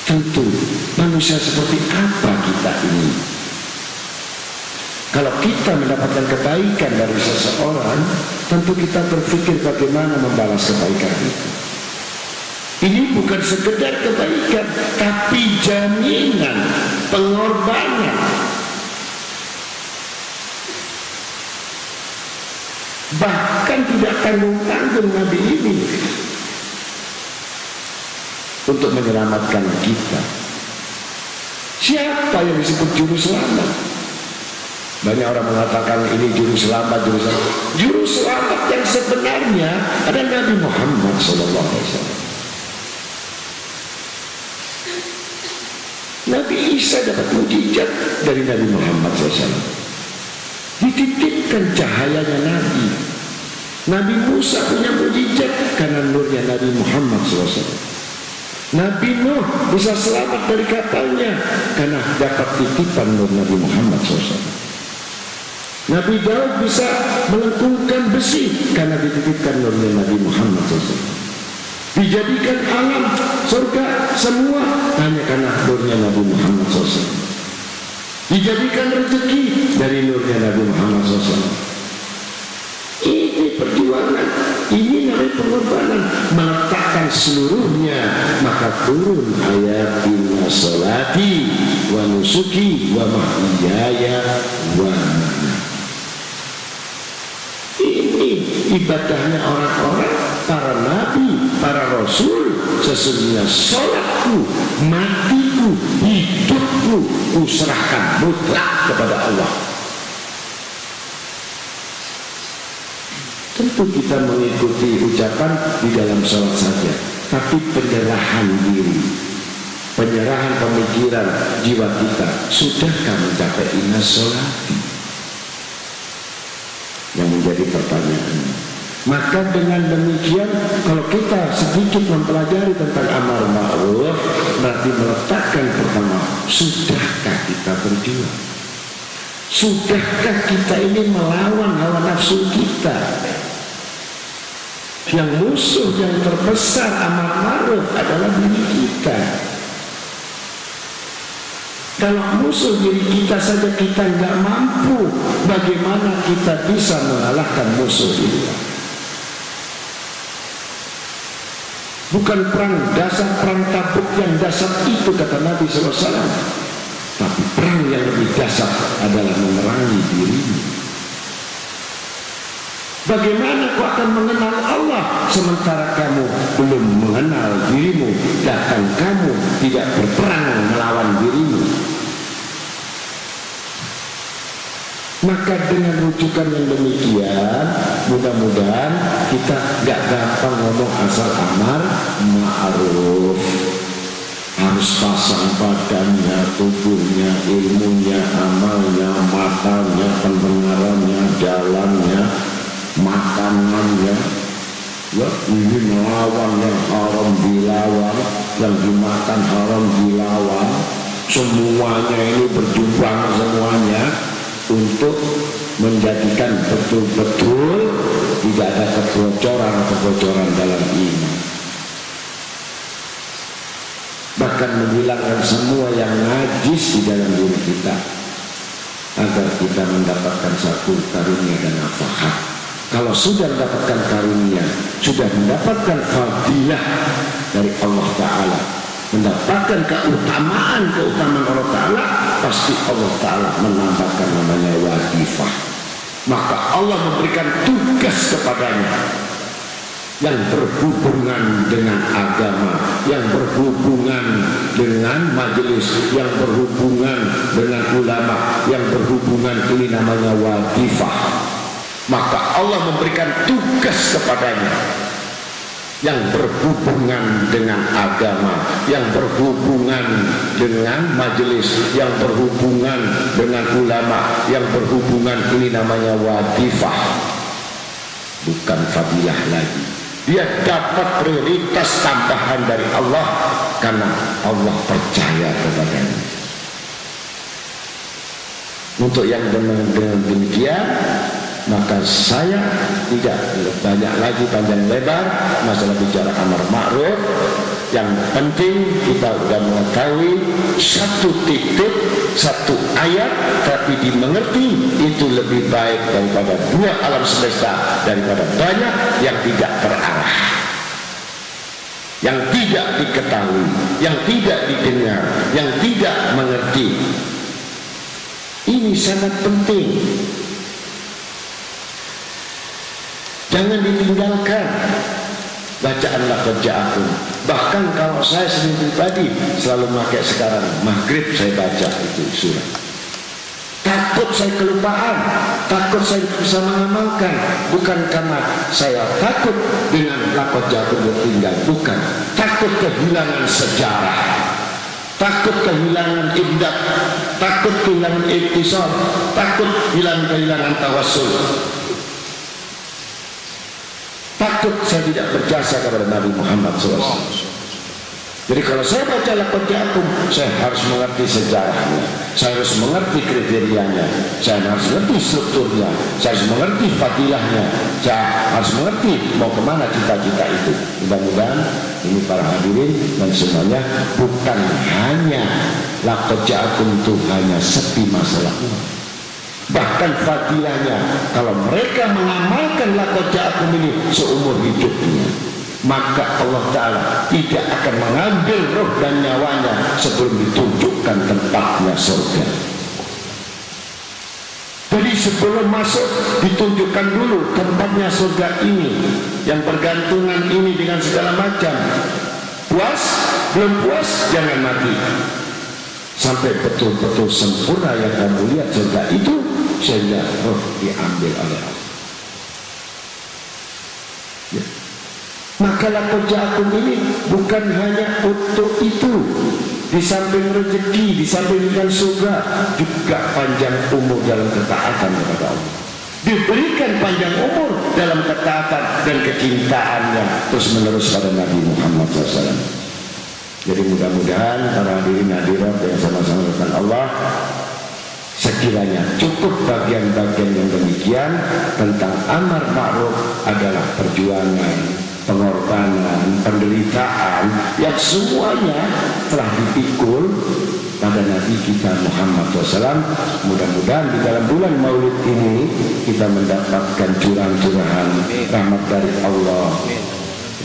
tentu manusia seperti apa kita ini? Kalau kita mendapatkan kebaikan dari seseorang, tentu kita berpikir bagaimana membalas kebaikan itu. Ini bukan sekedar kebaikan, tapi jaminan, pengorbanan. Bahkan tidak tanggung-tanggung Nabi ini untuk menyelamatkan kita. Siapa yang disebut juru selamat? Banyak orang mengatakan ini juru selamat, juru selamat. Juru selamat yang sebenarnya adalah Nabi Muhammad SAW. Nabi Isa dapat mujizat dari Nabi Muhammad SAW. Dititipkan cahayanya Nabi. Nabi Musa punya mujizat karena nurnya Nabi Muhammad SAW. Nabi Nuh bisa selamat dari kapalnya karena dapat titipan nur Nabi Muhammad SAW. Nabi Daud bisa melengkungkan besi karena dititipkan nurnya Nabi Muhammad SAW. Dijadikan alam surga semua hanya karena nurnya Nabi Muhammad SAW. Dijadikan rezeki dari nurnya Nabi Muhammad SAW. Ini perjuangan, ini namanya pengorbanan, meletakkan seluruhnya. Maka turun ayat inna sholati wa nusuki wa mahyaya wa mamati. Ini ibadahnya orang-orang, para nabi, para rasul. Sesungguhnya sholatku, matiku, hidupku, userahkan mutlak kepada Allah. Tentu kita mengikuti ucapan di dalam sholat saja, tapi penyerahan diri, penyerahan pemikiran jiwa kita, sudahkah mencapai inna sholati? Yang menjadi pertanyaan. Maka dengan demikian, kalau kita sedikit mempelajari tentang amar ma'ruf, berarti meletakkan pertama, sudahkah kita berjuang? Sudahkah kita ini melawan hawa nafsu kita? Yang musuh yang terbesar amar ma'ruf adalah diri kita. Kalau musuh diri kita saja kita nggak mampu, bagaimana kita bisa mengalahkan musuh diri? Bukan perang dasar, perang Tabuk yang dasar itu kata Nabi SAW, tapi perang yang lebih dasar adalah memerangi dirimu. Bagaimana kau akan mengenal Allah sementara kamu belum mengenal dirimu, dan kamu tidak berperang melawan dirimu? Maka dengan rujukan yang demikian, mudah-mudahan kita gak gampang ngomong asal amar ma'ruf. Harus pasang badannya, tubuhnya, ilmunya, amalnya, matanya, pendengarannya, jalannya, makanannya. Ya, ini melawan yang haram dilawan, yang dimakan haram dilawan. Semuanya ini berjuang semuanya untuk menjadikan betul-betul tidak ada kebocoran dalam iman. Bahkan menghilangkan semua yang najis di dalam diri kita, agar kita mendapatkan satu karunia dan nafahat. Kalau sudah mendapatkan karunia, sudah mendapatkan fadilah dari Allah Ta'ala, mendapatkan keutamaan Allah Ta'ala, pasti Allah Ta'ala menambahkan namanya wadifah. Maka Allah memberikan tugas kepadanya yang berhubungan dengan agama, yang berhubungan dengan majelis, yang berhubungan dengan ulama, yang berhubungan, ini namanya wadifah. Maka Allah memberikan tugas kepadanya yang berhubungan dengan agama, yang berhubungan dengan majelis, yang berhubungan dengan ulama, yang berhubungan, ini namanya wadifah, bukan fadilah lagi. Dia dapat prioritas tambahan dari Allah karena Allah percaya kepadanya. Untuk yang dengan demikian, maka saya tidak banyak lagi panjang lebar masalah bicara amar ma'ruf. Yang penting kita sudah mengetahui satu titik, satu ayat, tapi dimengerti itu lebih baik daripada dua alam semesta, daripada banyak yang tidak terarah, yang tidak diketahui, yang tidak didengar, yang tidak mengerti. Ini sangat penting. Jangan ditinggalkan bacaanlah kerjaakum. Bahkan kalau saya sendiri pribadi selalu pakai sekarang maghrib saya baca itu surah. Takut saya kelupaan, takut saya bisa mengamalkan, bukan karena saya takut dengan laqad ja'akum tertinggal, bukan. Takut kehilangan sejarah, takut kehilangan ibdat, takut kehilangan iktisar, takut kehilangan tawassul. Takut saya tidak berjasa kepada Nabi Muhammad SAW. Jadi kalau saya baca laqad ja'akum, saya harus mengerti sejarahnya, saya harus mengerti kriterianya, saya harus mengerti strukturnya, saya harus mengerti fadilahnya, saya harus mengerti mau kemana cita-cita itu. Mudah-mudahan ini para hadirin dan semuanya, bukan hanya laqad ja'akum itu hanya sepi masalah uang. Bahkan fadilahnya, kalau mereka mengamalkan laqad ja'akum ini seumur hidupnya, maka Allah Ta'ala tidak akan mengambil roh dan nyawanya sebelum ditunjukkan tempatnya surga. Jadi sebelum masuk ditunjukkan dulu tempatnya surga ini, yang bergantungan ini dengan segala macam. Puas? Belum puas? Jangan mati sampai betul-betul sempurna yang kamu lihat surga itu, sehingga roh diambil oleh Allah. Ya. Maka laqad ja'akum ini bukan hanya untuk itu. Di samping rezeki, di samping dengan surga, juga panjang umur dalam ketaatan kepada Allah. Diberikan panjang umur dalam ketaatan dan kecintaannya terus menerus pada Nabi Muhammad SAW. Jadi mudah-mudahan para hadirin hadirat yang sama-sama dengan Allah, sekiranya cukup bagian-bagian yang demikian tentang amar ma'ruf adalah perjuangan, pengorbanan, penderitaan yang semuanya telah dipikul pada Nabi kita Muhammad SAW. Mudah-mudahan di dalam bulan Maulid ini kita mendapatkan curahan-curahan rahmat dari Allah,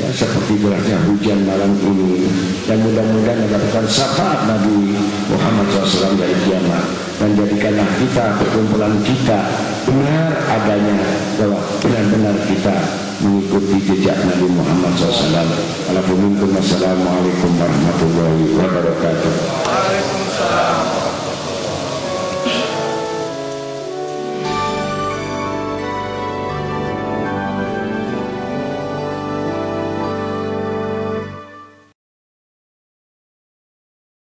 ya, seperti derasnya hujan malam ini, dan mudah-mudahan mendapatkan syafaat Nabi Muhammad SAW dari kiamat. Dan jadikanlah kita, perkumpulan kita, benar adanya bahwa benar-benar kita mengikuti jejak Nabi Muhammad SAW. Assalamualaikum warahmatullahi wabarakatuh.